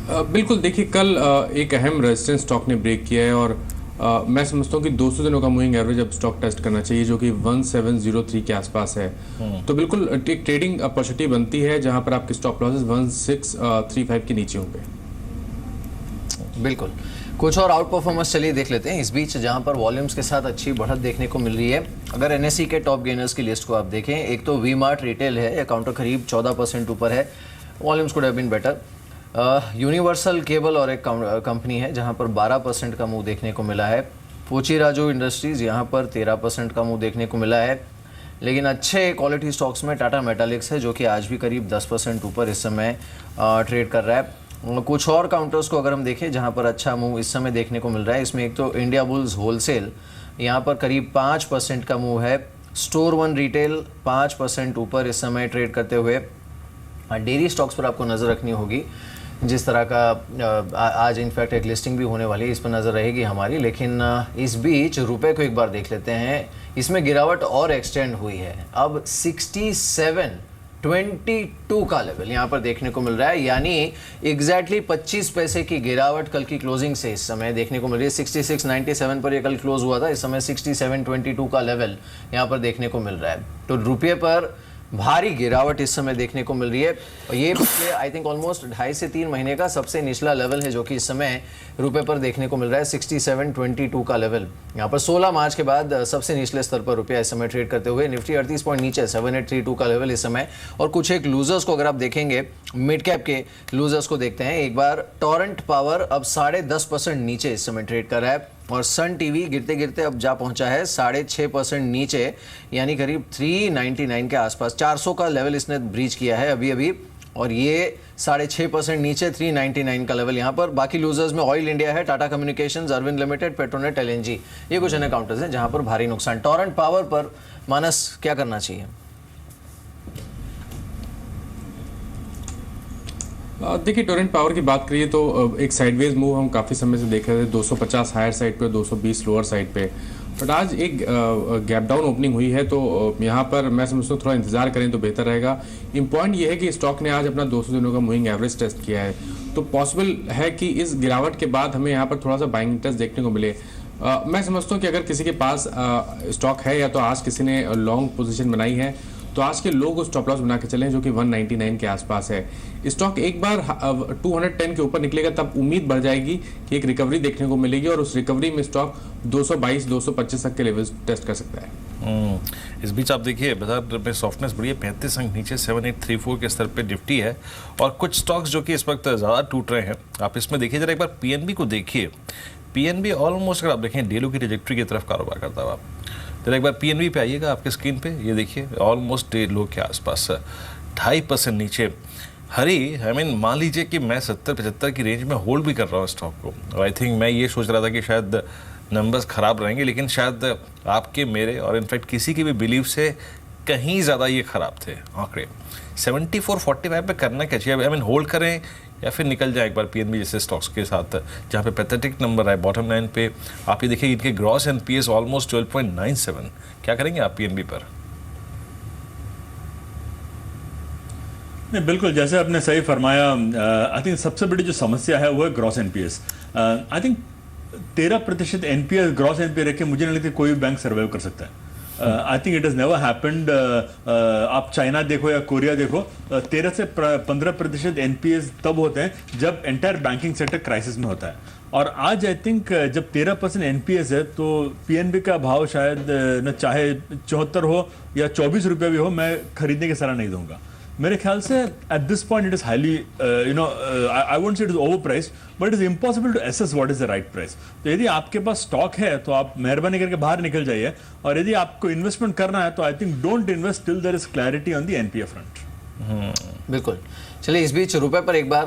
Speaker 9: बिल्कुल, देखिए कल एक अहम रेजिस्टेंस स्टॉक ने ब्रेक किया है और मैं समझता हूँ कि 200 दिनों का मूविंग एवरेज अब स्टॉक टेस्ट करना चाहिए, जो कि 1703 के आसपास है। तो बिल्कुल एक ट्रेडिंग अपॉर्चुनिटी बनती है जहां पर आपके स्टॉप लॉसेस 1635 के नीचे होंगे।
Speaker 1: बिल्कुल, कुछ और आउट परफॉर्मेंस चलिए देख लेते हैं इस बीच, जहां पर वॉल्यूम्स के साथ अच्छी बढ़त देखने को मिल रही है। अगर एनएसई के टॉप गेनर्स की लिस्ट को आप देखें, एक तो वी मार्ट रिटेल है, ये काउंटर करीब 14% ऊपर है, volumes could have been better. Universal Cable और एक कंपनी है जहां पर 12% का मूव देखने को मिला है। पोची राजू इंडस्ट्रीज यहाँ पर 13% का मूव देखने को मिला है। लेकिन अच्छे क्वालिटी स्टॉक्स में टाटा मेटालिक्स है, जो कि आज भी करीब 10% ऊपर इस समय ट्रेड कर रहा है। कुछ और काउंटर्स को अगर हम देखें जहां पर अच्छा मूव इस समय देखने को मिल रहा है, इसमें एक तो इंडिया बुल्स होलसेल, यहाँ पर करीब 5% का मूव है। स्टोर वन रिटेल 5% ऊपर इस समय ट्रेड करते हुए। डेयरी स्टॉक्स पर आपको नज़र रखनी होगी, जिस तरह का आज इनफैक्ट एक लिस्टिंग भी होने वाली है, इस पर नज़र रहेगी हमारी। लेकिन इस बीच रुपए को एक बार देख लेते हैं, इसमें गिरावट और एक्सटेंड हुई है। अब 67.22 का लेवल यहाँ पर देखने को मिल रहा है, यानी एग्जैक्टली 25 पैसे की गिरावट कल की क्लोजिंग से इस समय देखने को मिल रही है। 66.97 पर ये कल क्लोज हुआ था, इस समय 67.22 का लेवल यहाँ पर देखने को मिल रहा है। तो रुपये पर भारी गिरावट इस समय देखने को मिल रही है और ये पिछले आई थिंक ऑलमोस्ट 2.5 से 3 महीने का सबसे निचला लेवल है, जो कि इस समय रुपए पर देखने को मिल रहा है। 67.22 का लेवल यहाँ पर 16 मार्च के बाद सबसे निचले स्तर पर रुपया इस समय ट्रेड करते हुए। निफ्टी 38 पॉइंट नीचे 7832 का लेवल इस समय। और कुछ एक लूजर्स को अगर आप देखेंगे, मिड कैप के लूजर्स को देखते हैं एक बार। टोरेंट पावर अब 10.5% नीचे इस समय ट्रेड कर रहा है और सन टीवी गिरते गिरते अब जा पहुंचा है 6.5% नीचे, यानी करीब 399 के आसपास। 400 का लेवल इसने ब्रीच किया है अभी अभी, और ये 6.5% नीचे 399 का लेवल यहाँ पर। बाकी लूजर्स में ऑयल इंडिया है, Tata Communications, Arvind Limited, Petronet, LNG, ये कुछ अन्य काउंटर्स हैं जहाँ पर भारी नुकसान। टोरेंट पावर पर मानस क्या करना चाहिए?
Speaker 9: देखिए, टोरेंट पावर की बात करिए तो एक साइडवेज मूव हम काफ़ी समय से देख रहे थे, 250 हायर साइड पे, 220 लोअर साइड पे। बट आज एक गैप डाउन ओपनिंग हुई है, तो यहाँ पर मैं समझता हूँ थोड़ा इंतजार करें तो बेहतर रहेगा। इम्पॉइंट ये है कि स्टॉक ने आज अपना 200 दिनों का मूविंग एवरेज टेस्ट किया है, तो पॉसिबल है कि इस गिरावट के बाद हमें यहाँ पर थोड़ा सा बाइंग टेस्ट देखने को मिले। मैं समझता हूँ कि अगर किसी के पास स्टॉक है या तो आज किसी ने लॉन्ग पोजीशन बनाई है, तो आज के लोग उस स्टॉप लॉस बना के चलें जो कि 199 के आसपास है। स्टॉक एक बार 210 के ऊपर निकलेगा तब उम्मीद बढ़ जाएगी कि एक रिकवरी देखने को मिलेगी और उस रिकवरी में स्टॉक 222-225 तक के लेवल्स टेस्ट कर सकता है।
Speaker 2: इस बीच आप देखिए बाजार में सॉफ्टनेस बढ़ी है, 35 अंक नीचे 7834 के स्तर पे निफ्टी है और कुछ स्टॉक्स जो कि इस वक्त ज़्यादा टूट रहे हैं। आप इसमें देखिए जरा एक बार पीएनबी को देखिए। पीएनबी ऑलमोस्ट अगर आप देखें डेलो की ट्रैजेक्टरी की तरफ कारोबार करता हुआ, जरा एक बार पीएनबी पे आइएगा आपके स्क्रीन पे, ये देखिए ऑलमोस्ट 1.5 के आसपास 2.5% नीचे। आई मीन मान लीजिए कि मैं 70-75 की रेंज में होल्ड भी कर रहा हूँ स्टॉक को, और आई थिंक मैं ये सोच रहा था कि शायद नंबर्स ख़राब रहेंगे, लेकिन शायद आपके, मेरे और इनफैक्ट किसी की भी बिलीव से कहीं ज़्यादा ये ख़राब थे आंकड़े। 74-45 पे करना क्या चाहिए? आई मीन होल्ड करें या फिर निकल जाए एक बार पीएनबी जैसे स्टॉक्स के साथ जहाँ पे पैथेटिक नंबर है बॉटम लाइन पे? आप ये देखिए इनके ग्रॉस एनपीएस ऑलमोस्ट 12.97। क्या करेंगे आप पीएनबी पर?
Speaker 4: नहीं, बिल्कुल जैसे आपने सही फरमाया। आई थिंक सबसे बड़ी जो समस्या है वो है gross NPS. I think 13% NPS gross NPS रख के मुझे नहीं लगता कोई भी बैंक सर्वाइव कर सकता है। I think it is never happened. आप चाइना देखो या कोरिया देखो, 13 से 15% एनपीएस तब होते हैं जब एंटायर बैंकिंग सेक्टर क्राइसिस में होता है। और आज आई थिंक जब 13% एनपीएस है तो पीएनबी का भाव शायद न चाहे 74 हो या 24 रुपये भी हो, मैं खरीदने की सलाह नहीं दूंगा। मेरे ख्याल से at this point it is highly I won't say it is overpriced, but it is impossible to assess what is the right price. तो यदि आपके पास स्टॉक है तो आप मेहरबानी करके बाहर निकल जाइए, और यदि आपको इन्वेस्टमेंट करना है तो आई think don't invest till there is clarity on the NPA front.
Speaker 1: बिल्कुल। चलिए इस बीच रुपए पर एक बार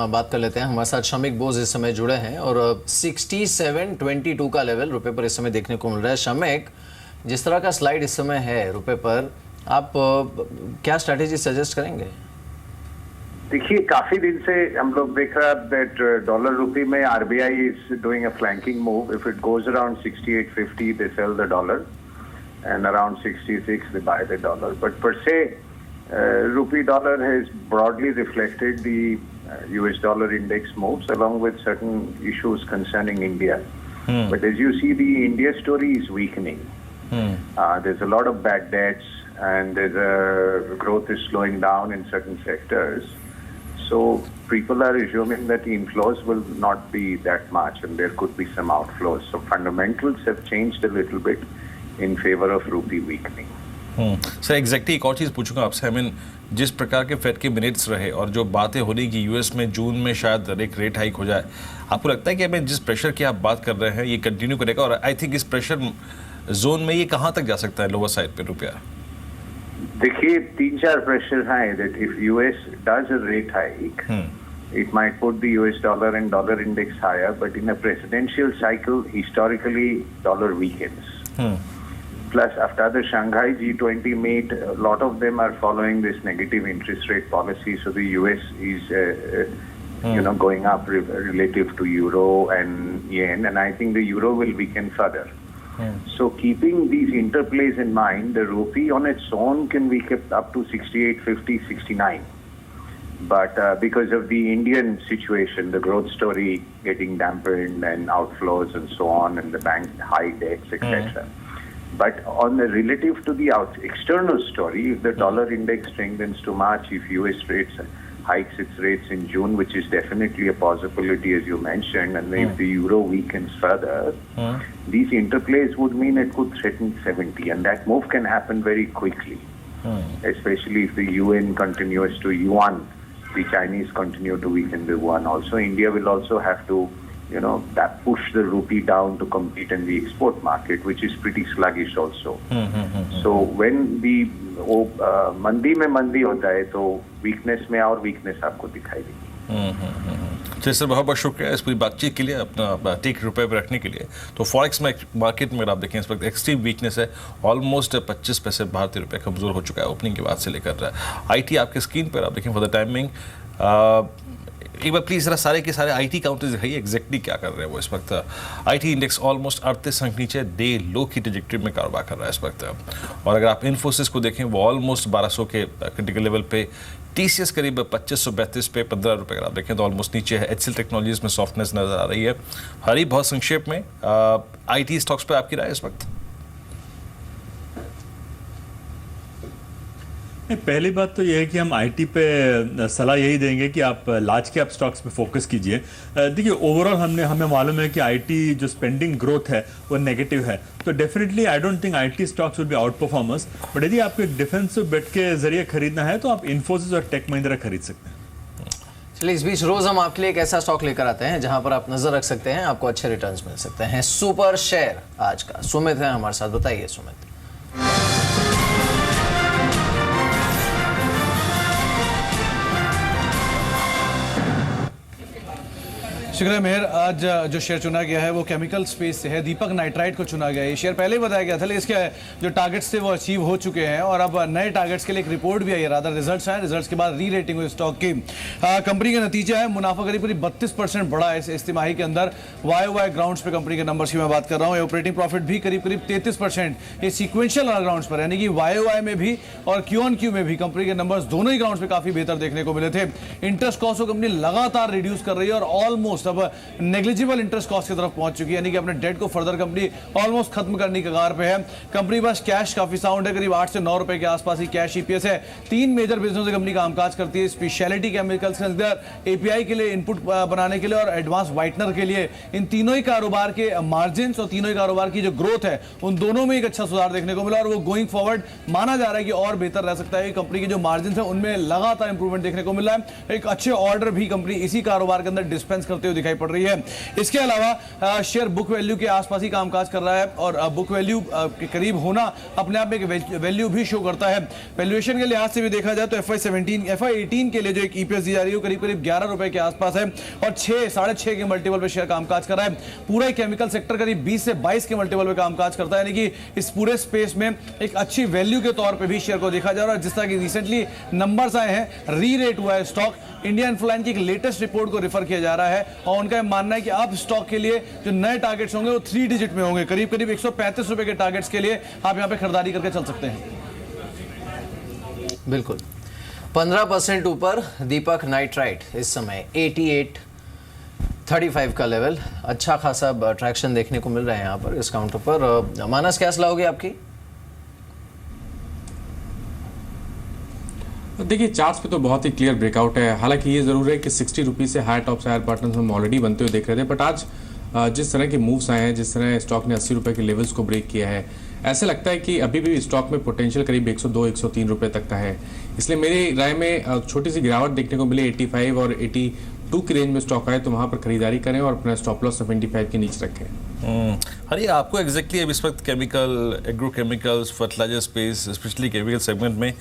Speaker 1: बात कर लेते हैं। हमारे साथ शमिक बोस इस समय जुड़े हैं और 67.22 का लेवल रुपए पर इस समय देखने को मिल रहा है। शमिक, जिस तरह का स्लाइड इस समय है रुपए पर, आप क्या स्ट्रैटेजी सजेस्ट करेंगे?
Speaker 10: देखिए, काफी दिन से हम लोग देख रहे हैं दैट डॉलर रुपये में RBI is doing a flanking move. If it goes around 68.50 they sell the dollar and around 66 they buy the dollar. But per se, rupee dollar has broadly reflected the US dollar index moves along with certain issues concerning India. But as you see, the India story is weakening. There's a lot of bad debts and growth is slowing down in certain sectors. So people are assuming that the inflows will not be that much and there could be some outflows. So fundamentals have changed a little bit in favor of rupee weakening.
Speaker 2: Sir exactly एक और चीज़ पूछूंगा आपसे। I mean जिस प्रकार के fade के minutes रहे और जो बातें हो रही कि यूएस में जून में शायद एक रेट हाइक हो जाए, आपको लगता है कि हमें जिस प्रेशर की आप बात कर रहे हैं ये कंटिन्यू करेगा? और आई थिंक इस प्रेशर जोन में ये कहाँ तक जा सकता है लोअर साइड पे रुपया?
Speaker 10: देखिए, 3-4 प्रेशर हैं that if US does a rate hike, it might put the US dollar and dollar index higher, but in a presidential cycle, historically, dollar weakens. Plus, after the Shanghai G20 meet, a lot of them are following this negative interest rate policy. So the US is, going up relative to euro and yen, and I think the euro will weaken further. So keeping these interplays in mind, the rupee on its own can be kept up to 68.50, 69. But because of the Indian situation, the growth story getting dampened and outflows and so on, and the bank high debts, etc. But on the relative to the external story, if the dollar index strengthens too much, if US rates hikes its rates in June, which is definitely a possibility as you mentioned, and if the euro weakens further, these interplays would mean it could threaten 70, and that move can happen very quickly, especially if the yuan continues to yuan. The Chinese continue to weaken the yuan. Also, India will also have to, that push the rupee down to compete in the export market, which is pretty sluggish also. So when the मंदी में मंदी होता है तो weakness में और weakness आपको दिखाई देगी।
Speaker 2: चलिए सर, बहुत बहुत शुक्रिया इस पूरी बातचीत के लिए, अपना टेक रुपए पर रखने के लिए। तो फॉरेक्स मार्केट में अगर आप देखें इस वक्त एक्सट्रीम वीकनेस है, ऑलमोस्ट 25 पैसे भारतीय रुपये कमज़ोर हो चुका है ओपनिंग के बाद से लेकर। आईटी आपके स्क्रीन पर आप देखें फॉर द टाइमिंग। एक बार प्लीज़ ज़रा सारे के सारे आईटी काउंटर्स दिखाइए एग्जैक्टली क्या कर रहे हैं वो इस वक्त। आईटी इंडेक्स ऑलमोस्ट 38 अंक नीचे डे लो की ट्रैजेक्टरी में कारोबार कर रहा है इस वक्त। और अगर आप इन्फोसिस को देखें वो ऑलमोस्ट 1200 के क्रिटिकल लेवल पे, टीसीएस करीब 2532 पे 15 रुपये अगर आप देखें तो ऑलमोस्ट नीचे है। एचसीएल टेक्नोलॉजीज में सॉफ्टनेस नजर आ रही है। हरी, बहुत संक्षेप में आईटी स्टॉक्स पे आपकी राय इस वक्त?
Speaker 4: पहली बात तो यह है कि हम आईटी पे सलाह यही देंगे कि आप लार्ज कैप स्टॉक्स पे फोकस कीजिए। देखिए, ओवरऑल हमें मालूम है कि आईटी जो स्पेंडिंग ग्रोथ है वो नेगेटिव है, तो definitely I don't think IT stocks will be out performers. But यदि आपको एक डिफेंसिव बेट के जरिए खरीदना है तो आप इन्फोसिस और टेक महिंद्रा खरीद सकते हैं।
Speaker 1: चलिए, इस बीच रोज हम आपके लिए एक ऐसा स्टॉक लेकर आते हैं जहां पर आप नजर रख सकते हैं, आपको अच्छे रिटर्न्स मिल सकते हैं। सुपर शेयर आज का सुमित है हमारे साथ। बताइए सुमित।
Speaker 6: शुक्रिया मेहर। आज जो शेयर चुना गया है वो केमिकल स्पेस से है, दीपक नाइट्राइट को चुना गया है। ये शेयर पहले ही बताया गया था, लेकिन इसके जो टारगेट्स थे वो अचीव हो चुके हैं और अब नए टारगेट्स के लिए एक रिपोर्ट भी आई है, रादर रिजल्ट्स आए। रिजल्ट्स के बाद री रेटिंग हुई स्टॉक की। कंपनी का नतीजा है, मुनाफा करीब 32% बढ़ा है इस तिमाही के अंदर। वाई ग्राउंड्स पे कंपनी के नंबर्स की मैं बात कर रहा हूँ। ऑपरेटिंग प्रॉफिट भी करीब 33%, ये सीक्वेंशियल ग्राउंड्स पर, यानी कि वाई में भी और क्यू में भी कंपनी के नंबर्स दोनों ही ग्राउंड्स पे काफी बेहतर देखने को मिले थे। इंटरेस्ट कॉस्ट को कंपनी लगातार रिड्यूस कर रही है और ऑलमोस्ट अब नेग्लिजिबल इंटरेस्ट कॉस्ट की तरफ पहुंच चुकी है, यानी कि अपने डेट को फर्दर कंपनी ऑलमोस्ट खत्म करने की कगार पे है। कंपनी पास कैश काफी साउंड है, करीब 8 से 9 रुपए के आसपास ही कैश ईपीएस है। 3 मेजर बिजनेस से कंपनी कामकाज करती है, स्पेशलिटी केमिकल्स के अंदर, एपीआई के लिए, इनपुट बनाने के लिए और एडवांस व्हाइटनर के लिए। इन तीनों ही कारोबार के मार्जिन और तीनों ही कारोबार की जो ग्रोथ है उन दोनों में एक अच्छा सुधार देखने को मिला और वो गोइंग फॉरवर्ड माना जा रहा है कि और बेहतर रह सकता है। कंपनी के जो मार्जिन है उनमें लगातार इंप्रूवमेंट देखने को मिल रहा है। एक अच्छे ऑर्डर भी कंपनी इसी कारोबार के अंदर डिस्पेंस करते हुए दिखाई पड़ रही है। इसके अलावा शेयर बुक वैल्यू के आसपास ही कामकाज कर रहा है और बुक वैल्यू के करीब होना अपने आप में एक वैल्यू भी शो करता है। वैल्यूएशन के लिहाज से भी देखा जाए तो FY18 के लिए जो एक ईपीएस दी जा रही है करीब करीब 11 रुपए के आसपास है और 6.5 के मल्टीपल पे शेयर कामकाज कर रहा है। पूरा केमिकल सेक्टर करीब 20 से 22 के मल्टीपल पे कामकाज करता है, यानी कि इस पूरे स्पेस में एक अच्छी वैल्यू के तौर पे भी शेयर को देखा जा रहा है। जिस तरह की रिसेंटली नंबर्स आए हैं, री रेट हुआ है स्टॉक, इंडिया इन्फ्लुएंस की एक लेटेस्ट रिपोर्ट को रेफर किया जा रहा है और उनका मानना है कि अब स्टॉक के लिए जो नए टारगेट्स होंगे वो 3 डिजिट में होंगे। करीब करीब 135 रुपए के टारगेट्स के लिए आप यहां पे खरीदारी करके चल सकते हैं।
Speaker 1: बिल्कुल 15% ऊपर दीपक नाइट्राइट इस समय 88.35 का लेवल, अच्छा खासा ट्रैक्शन देखने को मिल रहा है यहाँ पर इस काउंटर पर। मानस क्या सलाह होगी आपकी?
Speaker 9: देखिए चार्ट्स पे तो बहुत ही क्लियर ब्रेकआउट है। हालांकि ये जरूर है कि 60 रुपीज से हायर टॉप से हायर बॉटम्स हम ऑलरेडी बनते हुए देख रहे थे, बट आज जिस तरह के मूव्स आए हैं, जिस तरह स्टॉक ने 80 रुपए के लेवल्स को ब्रेक किया है, ऐसे लगता है कि अभी भी स्टॉक में पोटेंशियल करीब 102-103 रुपए तक का है। इसलिए मेरी राय में छोटी सी गिरावट देखने को मिली 85 और 82 की रेंज में स्टॉक आए तो वहां पर खरीदारी करें और अपना स्टॉप लॉस 75 के नीचे रखें।
Speaker 2: हरी, आपको एग्जैक्टली अब इस वक्त chemical, agrochemicals, fertiliser space, specially chemical segment में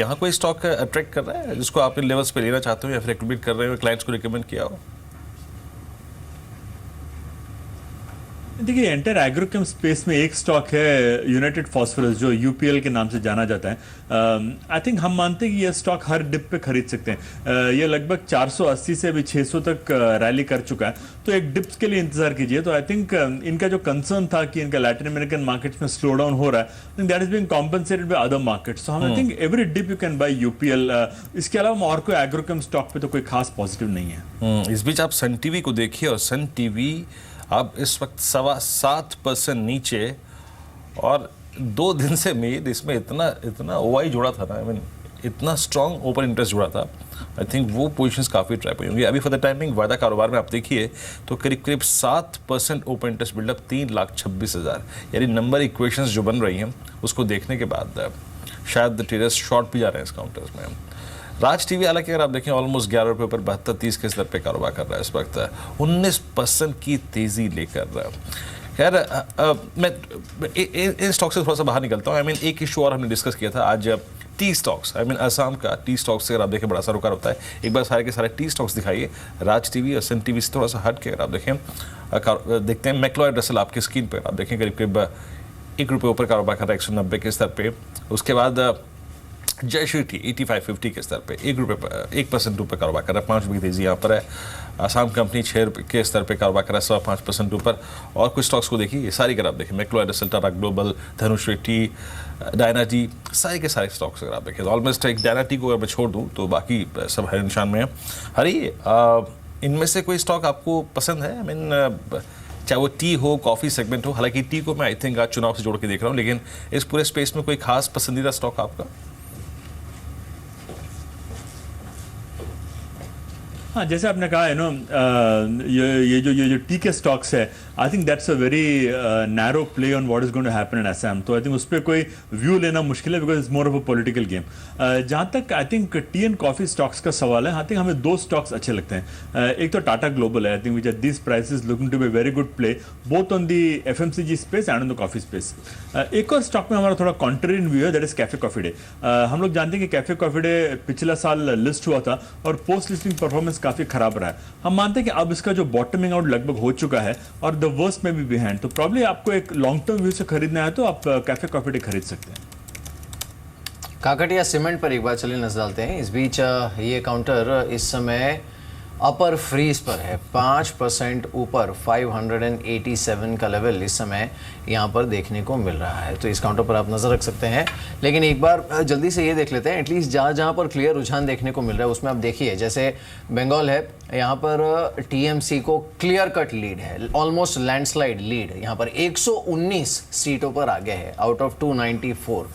Speaker 2: यहाँ कोई स्टॉक अट्रैक्ट कर रहा है जिसको आपने लेवल्स पे लेना चाहते हो या फिर रिकमेंड कर रहे हो, क्लाइंट्स को रिकमेंड किया हो?
Speaker 4: देखिए एंटर एग्रोकेम स्पेस में एक स्टॉक है यूनाइटेड फॉस्फोरस जो यूपीएल के नाम से जाना जाता है। आई थिंक हम मानते हैं कि यह स्टॉक हर डिप पे खरीद सकते हैं। ये लगभग 480 से अभी 600 तक रैली कर चुका है, तो एक डिप्स के लिए इंतजार कीजिए। तो आई थिंक इनका जो कंसर्न था कि इनका लैटिन अमेरिकन मार्केट्स में स्लो डाउन हो रहा है, that is being compensated by other markets. So I think every dip you can buy UPL. इसके अलावा और कोई एग्रोकेम स्टॉक पे तो कोई खास पॉजिटिव नहीं है।
Speaker 2: इस बीच आप सन टीवी को देखिए और सन टीवी अब इस वक्त 7.25% नीचे और 2 दिन से मेड इसमें इतना ओआई जुड़ा था ना, आई मीन इतना स्ट्रॉन्ग ओपन इंटरेस्ट जुड़ा था। आई थिंक वो पोजीशंस काफ़ी ट्रैप हुई होंगी। अभी फॉर द टाइमिंग वायदा कारोबार में आप देखिए तो करीब करीब 7% ओपन इंटरेस्ट बिल्डअप 3,26,000, यानी नंबर इक्वेशंस जो बन रही हैं उसको देखने के बाद शायद ट्रेडर्स शॉर्ट भी जा रहे हैं इस काउंटर्स में। राज टीवी हालांकि अगर आप देखें ऑलमोस्ट 11 रुपये पर 72.30 के स्तर पे कारोबार कर रहा है इस वक्त, 19% की तेज़ी लेकर। खैर मैं इन स्टॉक से थोड़ा सा बाहर निकलता हूँ। आई मीन एक इशू और हमने डिस्कस किया था आज, T stocks, I mean Assam का टी स्टॉक्स से अगर आप देखें बड़ा सा रुकावट होता है। एक बार सारे के सारे टी स्टॉक्स दिखाइए, राज टीवी और सन टीवी से थोड़ा सा हट के अगर आप देखें देखते हैं मैक्लोय रसल आपकी स्क्रीन पर आप देखें करीब करीब 1 रुपये ऊपर कारोबार कर रहा है 190 के स्तर पे। उसके बाद जयश्री टी 85.50 के स्तर पे 1% ऊपर कारोबार कर रहा है, 5 रुपये की तेजी यहाँ पर है। आसाम कंपनी 6 रुपये के स्तर पे कारोबार कर रहा है, 5% ऊपर। और कुछ स्टॉक्स को देखिए, ये सारी अगर आप देखें McLeod Russel, Tata Global, Dhunseri Tea, Diana Tea, सारे के सारे स्टॉक्स अगर आप देखें तो ऑलमोस्ट एक डायना टी को अगर मैं छोड़ दूँ तो बाकी सब हरे निशान में है। हरी, इनमें से कोई स्टॉक आपको पसंद है? आई मीन चाहे वो टी हो, कॉफ़ी सेगमेंट हो, हालांकि टी को मैं आई थिंक आज चुनाव से जोड़ के देख रहा हूँ, लेकिन इस पूरे स्पेस में कोई खास पसंदीदा स्टॉक आपका?
Speaker 4: हाँ, जैसे आपने कहा है नो, ये जो टी के स्टॉक्स है, I think that's a very narrow play on what is going to happen in Assam. तो आई थिंक उस पर कोई व्यू लेना मुश्किल है because it's more of a political game. जहाँ तक I think T and coffee stocks का सवाल है, आई थिंक हमें 2 स्टॉक्स अच्छे लगते हैं। एक तो टाटा ग्लोबल है, I think which at this prices looking to be very good play both on the FMCG space and on the coffee space. एक और स्टॉक में हमारा थोड़ा कॉन्ट्रेरियन व्यू है, that is Cafe Coffee Day. हम लोग जानते हैं कि कैफे कॉफी डे पिछला साल लिस्ट हुआ था और पोस्ट लिस्टिंग परफॉर्मेंस काफी खराब रहा है। हम मानते हैं कि अब इसका जो बॉटमिंग आउट लगभग हो चुका है और द वर्स्ट में भी बिहाइंड, तो प्रॉब्ली आपको एक लॉन्ग टर्म व्यू से खरीदना है तो आप कैफे कॉफी डे खरीद सकते हैं।
Speaker 1: काकटिया सीमेंट पर एक बार चलिए नजर डालते हैं। इस बीच ये काउंटर इस समय अपर फ्रीज पर है, 5% ऊपर 587 का लेवल इस समय यहाँ पर देखने को मिल रहा है। तो इस काउंटर पर आप नज़र रख सकते हैं। लेकिन एक बार जल्दी से ये देख लेते हैं, एटलीस्ट जहाँ पर क्लियर रुझान देखने को मिल रहा है उसमें आप देखिए, जैसे बंगाल है, यहाँ पर टीएमसी को क्लियर कट लीड है, ऑलमोस्ट लैंडस्लाइड लीड, यहाँ पर 119 सीटों पर आगे है आउट ऑफ 294।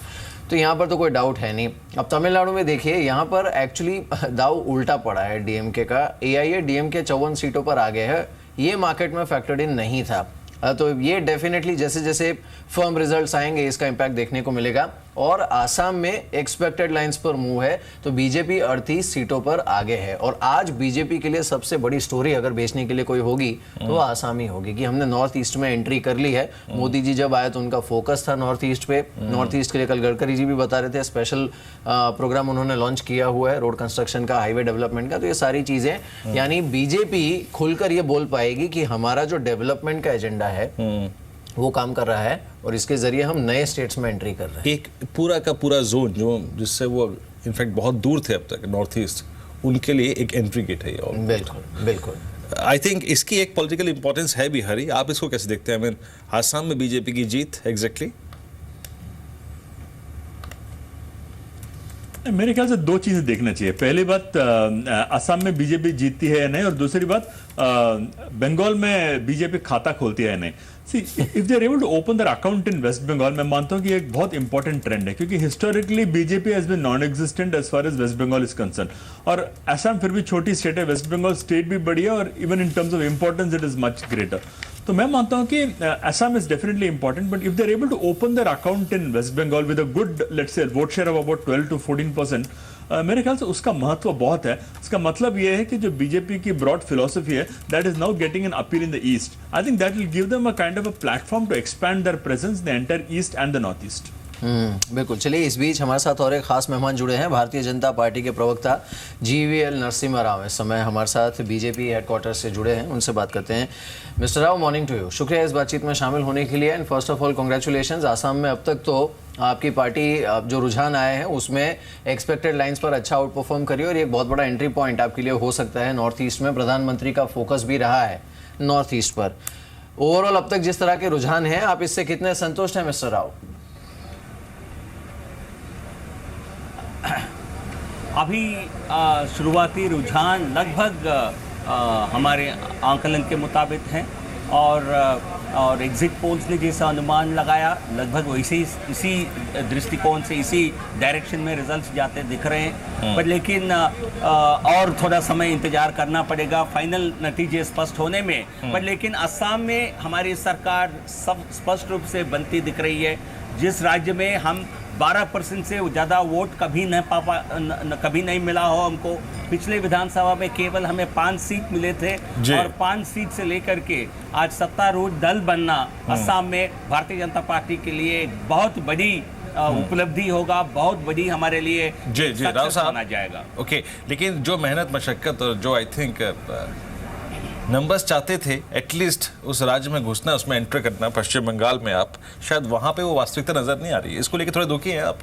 Speaker 1: तो यहाँ पर तो कोई डाउट है नहीं। अब तमिलनाडु में देखिए, यहाँ पर एक्चुअली दाव उल्टा पड़ा है डीएमके का। एआईए डीएमके 54 सीटों पर आगे है, ये मार्केट में फैक्टर्ड इन नहीं था। तो ये डेफिनेटली जैसे जैसे फर्म रिजल्ट्स आएंगे इसका इम्पैक्ट देखने को मिलेगा। और आसाम में एक्सपेक्टेड लाइंस पर मूव है, तो बीजेपी 38 सीटों पर आगे है। और आज बीजेपी के लिए सबसे बड़ी स्टोरी अगर बेचने के लिए कोई होगी तो आसाम ही होगी कि हमने नॉर्थ ईस्ट में एंट्री कर ली है। मोदी जी जब आए तो उनका फोकस था नॉर्थ ईस्ट पे। नॉर्थ ईस्ट के लिए कल गडकरी जी भी बता रहे थे, स्पेशल प्रोग्राम उन्होंने लॉन्च किया हुआ है रोड कंस्ट्रक्शन का, हाईवे डेवलपमेंट का। तो ये सारी चीजें यानी बीजेपी खुलकर ये बोल पाएगी कि हमारा जो डेवलपमेंट का एजेंडा है वो काम कर रहा है और इसके जरिए हम नए स्टेट्स में एंट्री कर रहे हैं।
Speaker 2: एक पूरा का पूरा जोन जो जिससे वो इनफैक्ट बहुत दूर थे अब तक, नॉर्थ ईस्ट, उनके लिए एक एंट्री गेट है ये।
Speaker 1: बिल्कुल बिल्कुल।
Speaker 2: आई थिंक इसकी एक पॉलिटिकल इंपॉर्टेंस है भी। हरी, आप इसको कैसे देखते हैं? मीन आसाम में बीजेपी की जीत एग्जैक्टली
Speaker 4: मेरे ख्याल से दो चीजें देखना चाहिए। पहली बात, असम में बीजेपी जीतती है या नहीं, और दूसरी बात बंगाल में बीजेपी खाता खोलती है या नहीं। See, if they are able to open their account in waste Bengal, मैं मानता हूं कि एक बहुत इंपॉर्टेंट ट्रेंड है, क्योंकि historically BJP has been non existent as far as West Bengal is concern. और असम फिर भी छोटी स्टेट है, वेस्ट बंगाल स्टेट भी बड़ी है, और even in terms of importance it is much greater. तो मैं मानता हूं कि Assam is definitely important, but if they are able to open their account in waste Bengal with a good, let's say vote share of about 12 to 14%, मेरे ख्याल से उसका महत्व बहुत है। इसका मतलब यह है कि जो बीजेपी की ब्रॉड फिलॉसफी है, that is now getting an appeal in the east. I think that will give them a kind of a platform to expand their presence in the entire east and the north east.
Speaker 1: बिल्कुल। चलिए, इस बीच हमारे साथ और एक खास मेहमान जुड़े हैं, भारतीय जनता पार्टी के प्रवक्ता GVL नरसिम्हा राव इस समय हमारे साथ बीजेपी हेडक्वार्टर से जुड़े हैं, उनसे बात करते हैं। Mister Rao, morning to you, शुक्रिया इस बातचीत में शामिल होने के लिए। And first of all congratulation. Assam में अब तक तो आपकी पार्टी जो रुझान आए हैं उसमें एक्सपेक्टेड लाइंस पर अच्छा आउट परफॉर्म करी, और ये एक बहुत बड़ा एंट्री पॉइंट आपके लिए हो सकता है नॉर्थ ईस्ट में। प्रधानमंत्री का फोकस भी रहा है नॉर्थ ईस्ट पर। ओवरऑल अब तक जिस तरह के रुझान हैं, आप इससे कितने संतुष्ट हैं मिस्टर राव?
Speaker 11: अभी शुरुआती रुझान लगभग हमारे आंकलन के मुताबिक हैं, और एग्जिट पोल्स ने जैसा अनुमान लगाया लगभग वैसे ही इसी दृष्टिकोण से इसी डायरेक्शन में रिजल्ट्स जाते दिख रहे हैं। पर लेकिन और थोड़ा समय इंतजार करना पड़ेगा फाइनल नतीजे स्पष्ट होने में। पर लेकिन असम में हमारी सरकार सब स्पष्ट रूप से बनती दिख रही है। जिस राज्य में हम 12% से ज़्यादा वोट कभी नहीं मिला हो हमको, पिछले विधानसभा में केवल हमें 5 सीट मिले थे, और 5 सीट से लेकर के आज सत्तारूढ़ दल बनना असम में भारतीय जनता पार्टी के लिए एक बहुत बड़ी उपलब्धि होगा, बहुत बड़ी हमारे लिए
Speaker 2: राव साहब
Speaker 11: माना जाएगा।
Speaker 2: ओके, लेकिन जो मेहनत मशक्कत और जो आई थिंक नंबर्स चाहते थे एटलीस्ट उस राज्य में घुसना, उसमें एंटर करना, पश्चिम बंगाल में आप शायद वहां पे वो वास्तविकता नजर नहीं आ रही है। इसको लेकर थोड़े दुखी हैं आप?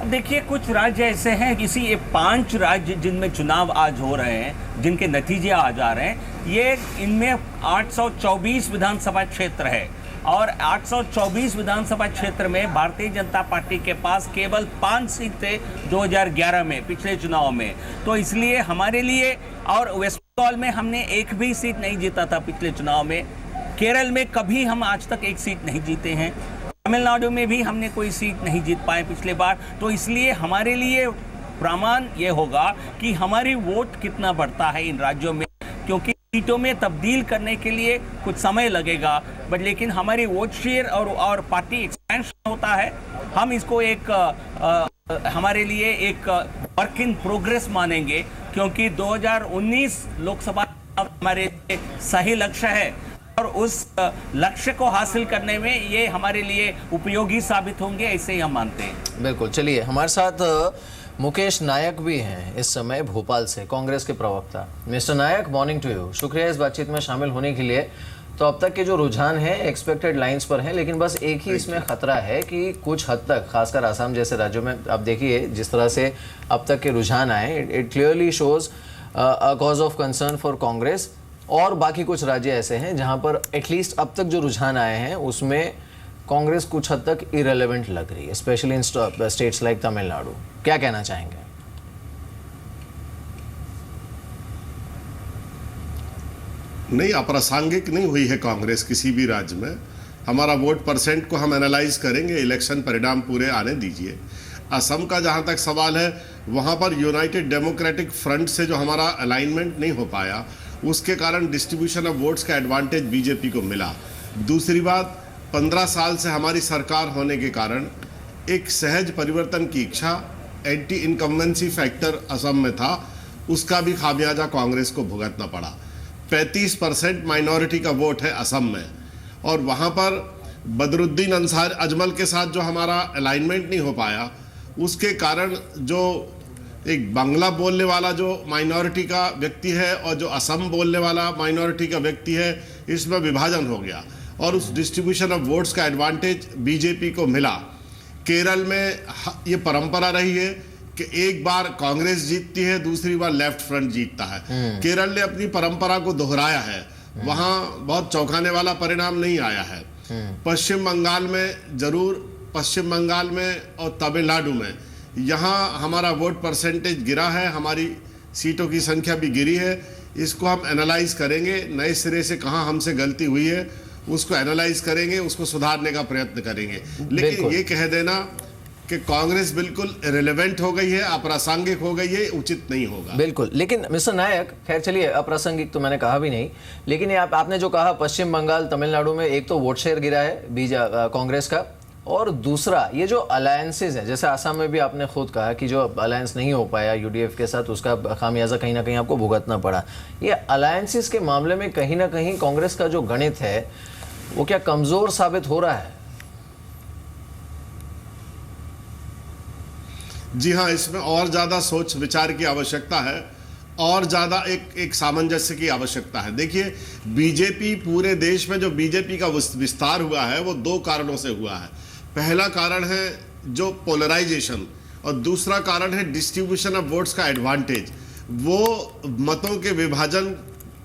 Speaker 11: देखिए, कुछ राज्य ऐसे हैं, किसी ये 5 राज्य जिनमें चुनाव आज हो रहे हैं, जिनके नतीजे आज आ रहे हैं, ये इनमें 824 विधानसभा क्षेत्र है, और 824 विधानसभा क्षेत्र में भारतीय जनता पार्टी के पास केवल 5 सीट थे 2011 में, पिछले चुनाव में। तो इसलिए हमारे लिए, और वेस्ट बंगाल में हमने एक भी सीट नहीं जीता था पिछले चुनाव में, केरल में कभी हम आज तक एक सीट नहीं जीते हैं, तमिलनाडु में भी हमने कोई सीट नहीं जीत पाए पिछले बार। तो इसलिए हमारे लिए प्रमाण ये होगा कि हमारी वोट कितना बढ़ता है इन राज्यों में, क्योंकि सीटों में तब्दील करने के लिए कुछ समय लगेगा, बट लेकिन हमारी वोट शेयर और पार्टी एक्सपेंशन होता है। हम इसको एक हमारे लिए एक वर्क इन प्रोग्रेस मानेंगे, क्योंकि 2019 लोकसभा हमारे सही लक्ष्य है, और उस लक्ष्य को हासिल करने में ये हमारे लिए उपयोगी साबित होंगे, ऐसे ही हम मानते हैं।
Speaker 1: बिल्कुल। चलिए, हमारे साथ मुकेश नायक भी हैं इस समय भोपाल से, कांग्रेस के प्रवक्ता। Mister Naik, morning to you, शुक्रिया इस बातचीत में शामिल होने के लिए। तो अब तक के जो रुझान है एक्सपेक्टेड लाइंस पर है, लेकिन बस एक ही इसमें खतरा है कि कुछ हद तक, खासकर आसाम जैसे राज्यों में, आप देखिए जिस तरह से अब तक के रुझान आए, it clearly shows a cause of concern for Congress. और बाकी कुछ राज्य ऐसे हैं जहां पर एटलीस्ट अब तक जो रुझान आए हैं उसमें कांग्रेस कुछ हद तक इरेलेवेंट लग रही है, specially in states like Tamil Nadu. क्या कहना चाहेंगे?
Speaker 12: नहीं, अप्रासंगिक नहीं हुई है कांग्रेस किसी भी राज्य में। हमारा वोट परसेंट को हम एनालाइज करेंगे, इलेक्शन परिणाम पूरे आने दीजिए। असम का जहाँ तक सवाल है, वहाँ पर यूनाइटेड डेमोक्रेटिक फ्रंट से जो हमारा अलाइनमेंट नहीं हो पाया, उसके कारण डिस्ट्रीब्यूशन ऑफ वोट्स का एडवांटेज बीजेपी को मिला। दूसरी बात, 15 साल से हमारी सरकार होने के कारण एक सहज परिवर्तन की इच्छा, एंटी इनकम्बेंसी फैक्टर असम में था, उसका भी खामियाजा कांग्रेस को भुगतना पड़ा। 35% माइनॉरिटी का वोट है असम में, और वहाँ पर बदरुद्दीन अंसार अजमल के साथ जो हमारा अलाइनमेंट नहीं हो पाया, उसके कारण जो एक बांग्ला बोलने वाला जो माइनॉरिटी का व्यक्ति है और जो असम बोलने वाला माइनॉरिटी का व्यक्ति है, इसमें विभाजन हो गया और उस डिस्ट्रीब्यूशन ऑफ वोट्स का एडवांटेज बीजेपी को मिला। केरल में ये परंपरा रही है कि एक बार कांग्रेस जीतती है, दूसरी बार लेफ्ट फ्रंट जीतता है। केरल ने अपनी परंपरा को दोहराया है, वहाँ बहुत चौंकाने वाला परिणाम नहीं आया है। पश्चिम बंगाल में जरूर, पश्चिम बंगाल में और तमिलनाडु में यहाँ हमारा वोट परसेंटेज गिरा है, हमारी सीटों की संख्या भी गिरी है। इसको हम एनालाइज करेंगे, नए सिरे से कहाँ हमसे गलती हुई है उसको एनालाइज करेंगे, उसको सुधारने का प्रयत्न करेंगे। लेकिन ये कह देना कि कांग्रेस बिल्कुल इरेलेवेंट हो गई है, अप्रासंगिक हो गई है, उचित नहीं होगा।
Speaker 1: बिल्कुल। लेकिन मिस्टर नायक, खैर चलिए, अप्रासंगिक तो मैंने कहा भी नहीं, लेकिन ये आपने जो कहा पश्चिम बंगाल तमिलनाडु में एक तो वोट शेयर गिरा है कांग्रेस का, और दूसरा ये जो अलायंसेज हैं, जैसे आसाम में भी आपने खुद कहा कि जो अलायंस नहीं हो पाया यूडीएफ के साथ, उसका खामियाजा कहीं ना कहीं आपको भुगतना पड़ा। ये अलायंसेस के मामले में कहीं ना कहीं कांग्रेस का जो गणित है वो क्या कमजोर साबित हो रहा है?
Speaker 12: जी हाँ, इसमें और ज़्यादा सोच विचार की आवश्यकता है और ज़्यादा एक सामंजस्य की आवश्यकता है। देखिए, बीजेपी, पूरे देश में जो बीजेपी का विस्तार हुआ है वो 2 कारणों से हुआ है। पहला कारण है जो पोलराइजेशन, और दूसरा कारण है डिस्ट्रीब्यूशन ऑफ वोट्स का एडवांटेज। वो मतों के विभाजन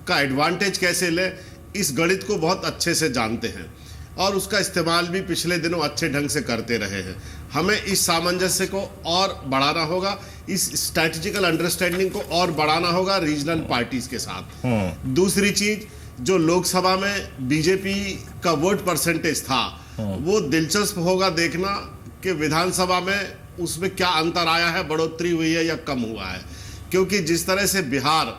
Speaker 12: का एडवांटेज कैसे ले, इस गणित को बहुत अच्छे से जानते हैं और उसका इस्तेमाल भी पिछले दिनों अच्छे ढंग से करते रहे हैं। हमें इस सामंजस्य को और बढ़ाना होगा, इस स्ट्रैटेजिकल अंडरस्टैंडिंग को और बढ़ाना होगा रीजनल पार्टीज के साथ। दूसरी चीज, जो लोकसभा में बीजेपी का वोट परसेंटेज था, वो दिलचस्प होगा देखना कि विधानसभा में उसमें क्या अंतर आया है, बढ़ोतरी हुई है या कम हुआ है। क्योंकि जिस तरह से बिहार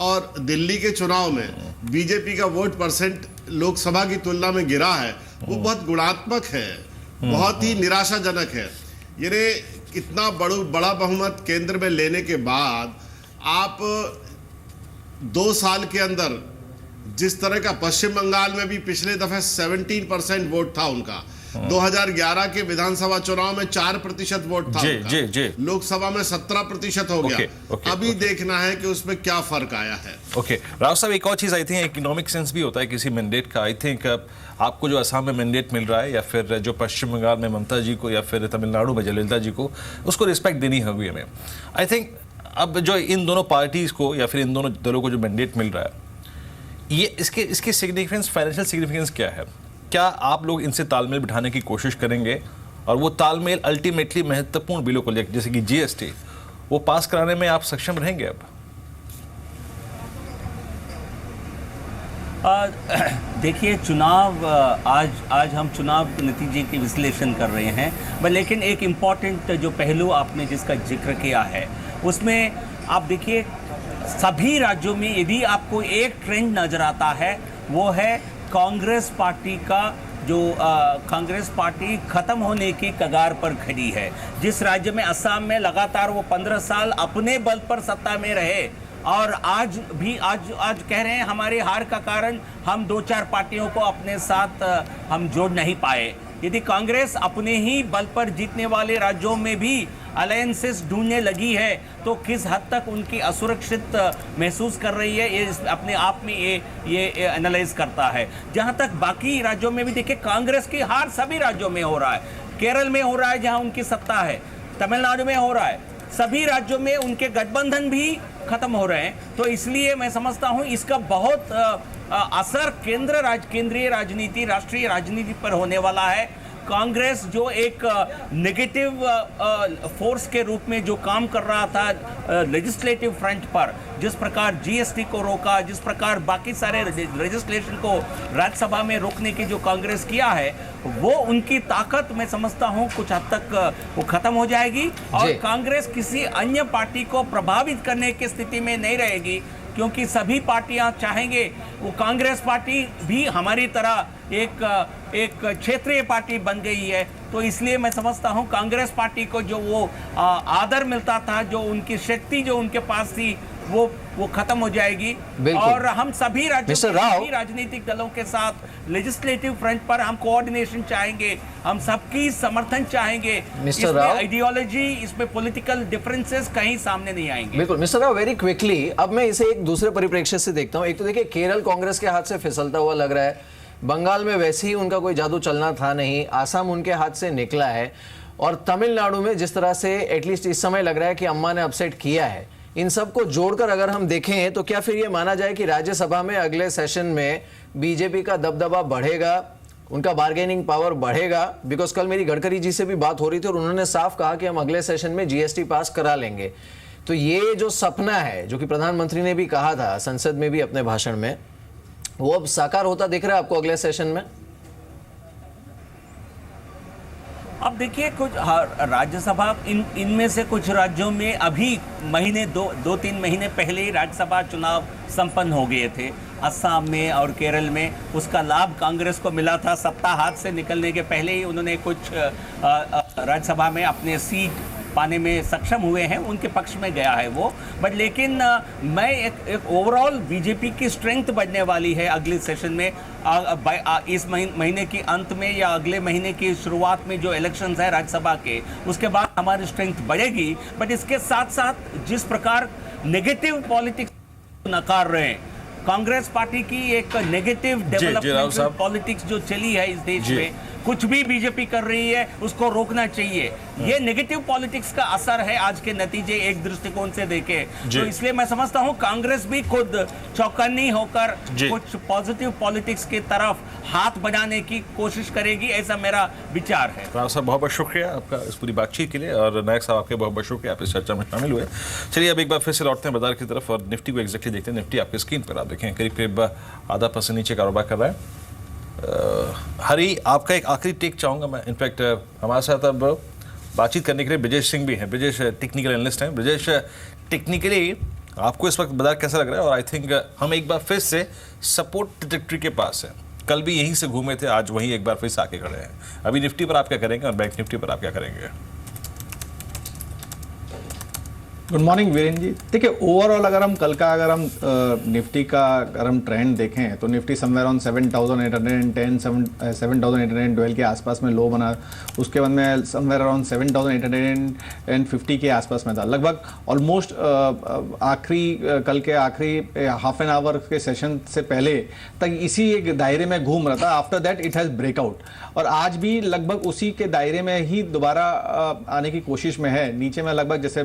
Speaker 12: और दिल्ली के चुनाव में बीजेपी का वोट परसेंट लोकसभा की तुलना में गिरा है, वो बहुत गुणात्मक है, बहुत ही निराशाजनक है। यानी इतना बड़ा बहुमत केंद्र में लेने के बाद आप 2 साल के अंदर जिस तरह का, पश्चिम बंगाल में भी पिछले दफे 17% वोट था उनका, 2011 के विधानसभा चुनाव में 4% वोट था उनका, लोकसभा में 17% हो गया। अभी देखना है कि उसमें क्या फर्क आया है।
Speaker 2: ओके राव साहब, एक और चीज आई थिंक इकोनॉमिक सेंस भी होता है किसी मैंडेट का। आई थिंक आपको जो असम में मैंडेट मिल रहा है, या फिर जो पश्चिम बंगाल में ममता जी को, या फिर तमिलनाडु में जयललिता जी को, उसको रिस्पेक्ट देनी होगी हमें। आई थिंक अब जो इन दोनों पार्टीज को या फिर इन दोनों दलों को जो मैंडेट मिल रहा है, ये इसकी सिग्निफिकेंस, फाइनेंशियल सिग्निफिकेंस क्या है? क्या आप लोग इनसे तालमेल बिठाने की कोशिश करेंगे और वो तालमेल अल्टीमेटली महत्वपूर्ण बिलों को लेकर, जैसे कि जीएसटी, वो पास कराने में आप सक्षम रहेंगे? अब
Speaker 11: देखिए, चुनाव आज हम चुनाव के नतीजे के विश्लेषण कर रहे हैं, लेकिन एक इम्पॉर्टेंट जो पहलू आपने जिसका जिक्र किया है, उसमें आप देखिए सभी राज्यों में यदि आपको एक ट्रेंड नजर आता है, वो है कांग्रेस पार्टी का जो कांग्रेस पार्टी खत्म होने की कगार पर खड़ी है। जिस राज्य में, असम में लगातार वो 15 साल अपने बल पर सत्ता में रहे, और आज कह रहे हैं हमारी हार का कारण हम 2-4 पार्टियों को अपने साथ हम जोड़ नहीं पाए। यदि कांग्रेस अपने ही बल पर जीतने वाले राज्यों में भी अलायंसेस ढूंढने लगी है तो किस हद तक उनकी असुरक्षित महसूस कर रही है, ये अपने आप में ये एनालाइज करता है। जहां तक बाकी राज्यों में भी देखिए, कांग्रेस की हार सभी राज्यों में हो रहा है। केरल में हो रहा है जहां उनकी सत्ता है, तमिलनाडु में हो रहा है, सभी राज्यों में उनके गठबंधन भी खत्म हो रहे हैं। तो इसलिए मैं समझता हूं इसका बहुत असर केंद्रीय राजनीति, राष्ट्रीय राजनीति पर होने वाला है। कांग्रेस जो एक नेगेटिव फोर्स के रूप में जो काम कर रहा था लेजिस्लेटिव फ्रंट पर, जिस प्रकार जीएसटी को रोका, जिस प्रकार बाकी सारे लेजिस्लेशन को राज्यसभा में रोकने की जो कांग्रेस किया है, वो उनकी ताकत मैं समझता हूं कुछ हद तक वो खत्म हो जाएगी और कांग्रेस किसी अन्य पार्टी को प्रभावित करने की स्थिति में नहीं रहेगी, क्योंकि सभी पार्टियां चाहेंगे। वो कांग्रेस पार्टी भी हमारी तरह एक क्षेत्रीय पार्टी बन गई है, तो इसलिए मैं समझता हूं कांग्रेस पार्टी को जो वो आदर मिलता था, जो उनकी शक्ति जो उनके पास थी, वो खत्म हो जाएगी। और हम सभी राजनीतिक दलों के साथ लेजिस्लेटिव फ्रंट पर हम कोऑर्डिनेशन चाहेंगे, हम सबकी समर्थन चाहेंगे। इसमें आइडियोलॉजी, इसमें पॉलिटिकल डिफरेंसेस कहीं सामने नहीं आएंगे।
Speaker 1: बिल्कुल मिस्टर राव, वेरी क्विकली अब मैं इसे एक दूसरे परिप्रेक्ष्य से देखता हूं। एक तो देखिए, केरल कांग्रेस के हाथ से फिसलता हुआ लग रहा है, बंगाल में वैसे ही उनका कोई जादू चलना था नहीं, आसाम उनके हाथ से निकला है, और तमिलनाडु में जिस तरह से एटलीस्ट इस समय लग रहा है कि अम्मा ने अपसेट किया है, इन सबको जोड़कर अगर हम देखें तो क्या फिर ये माना जाए कि राज्यसभा में अगले सेशन में बीजेपी का दबदबा बढ़ेगा, उनका बार्गेनिंग पावर बढ़ेगा? बिकॉज कल मेरी गडकरी जी से भी बात हो रही थी और उन्होंने साफ कहा कि हम अगले सेशन में जीएसटी पास करा लेंगे। तो ये जो सपना है, जो कि प्रधानमंत्री ने भी कहा था संसद में भी अपने भाषण में, वो अब साकार होता दिख रहा है आपको अगले सेशन में?
Speaker 11: अब देखिए, कुछ राज्यसभा इनमें से कुछ राज्यों में अभी दो तीन महीने पहले ही राज्यसभा चुनाव संपन्न हो गए थे। असम में और केरल में उसका लाभ कांग्रेस को मिला था। सत्ता हाथ से निकलने के पहले ही उन्होंने कुछ राज्यसभा में अपने सीट पाने में सक्षम हुए हैं, उनके पक्ष में गया है वो। बट लेकिन मैं एक ओवरऑल बीजेपी की स्ट्रेंथ बढ़ने वाली है अगले सेशन में। इस महीने के अंत में या अगले महीने की शुरुआत में जो इलेक्शंस है राज्यसभा के, उसके बाद हमारी स्ट्रेंथ बढ़ेगी। बट इसके साथ साथ जिस प्रकार नेगेटिव पॉलिटिक्स नकार रहे हैं, कांग्रेस पार्टी की एक नेगेटिव डेवलपमेंट पॉलिटिक्स जो चली है इस देश में, कुछ भी बीजेपी कर रही है उसको रोकना चाहिए। ये नेगेटिव पॉलिटिक्स का असर है आज के नतीजे एक दृष्टिकोण से देखे तो इसलिए मैं समझता हूं कांग्रेस भी खुद चौकन्नी होकर कुछ पॉजिटिव पॉलिटिक्स की तरफ हाथ बढ़ाने की कोशिश करेगी, ऐसा मेरा विचार है।
Speaker 2: राव साहब, बहुत बहुत शुक्रिया आपका इस पूरी बातचीत के लिए, और नायक साहब आपके बहुत बहुत शुक्रिया, आप इस चर्चा में शामिल हुए। चलिए अब एक बार फिर से लौटते हैं बाजार की तरफ और निफ्टी को एग्जैक्टली देखते हैं। निफ्टी आपकी स्क्रीन पर आप देखें करीब करीब 0.5% नीचे कारोबार कर रहा है। हरी, आपका एक आखिरी टेक चाहूँगा मैं। इनफैक्ट हमारे साथ अब बातचीत करने के लिए ब्रिजेश सिंह भी हैं। ब्रिजेश टेक्निकल एनालिस्ट हैं। ब्रिजेश, टेक्निकली आपको इस वक्त बाजार कैसा लग रहा है? और आई थिंक हम एक बार फिर से सपोर्ट ट्रैजेक्टरी के पास हैं। कल भी यहीं से घूमे थे, आज वहीं एक बार फिर से आके खड़े हैं। अभी निफ्टी पर आप क्या करेंगे और बैंक निफ्टी पर आप क्या करेंगे?
Speaker 6: Good morning Virendra ji. देखिए, ओवरऑल अगर हम कल का निफ्टी का अगर हम ट्रेंड देखें तो निफ्टी समवेयर ऑन 7,810 7,812 के आसपास में लो बना, उसके बाद में समवेयर अराउंड 7,850 के आसपास में था। लगभग ऑलमोस्ट कल के आखिरी हाफ एन आवर के सेशन से पहले तक इसी एक दायरे में घूम रहा था। After that it has breakout, और आज भी लगभग उसी के दायरे में ही दोबारा आने की कोशिश में है। नीचे में लगभग जैसे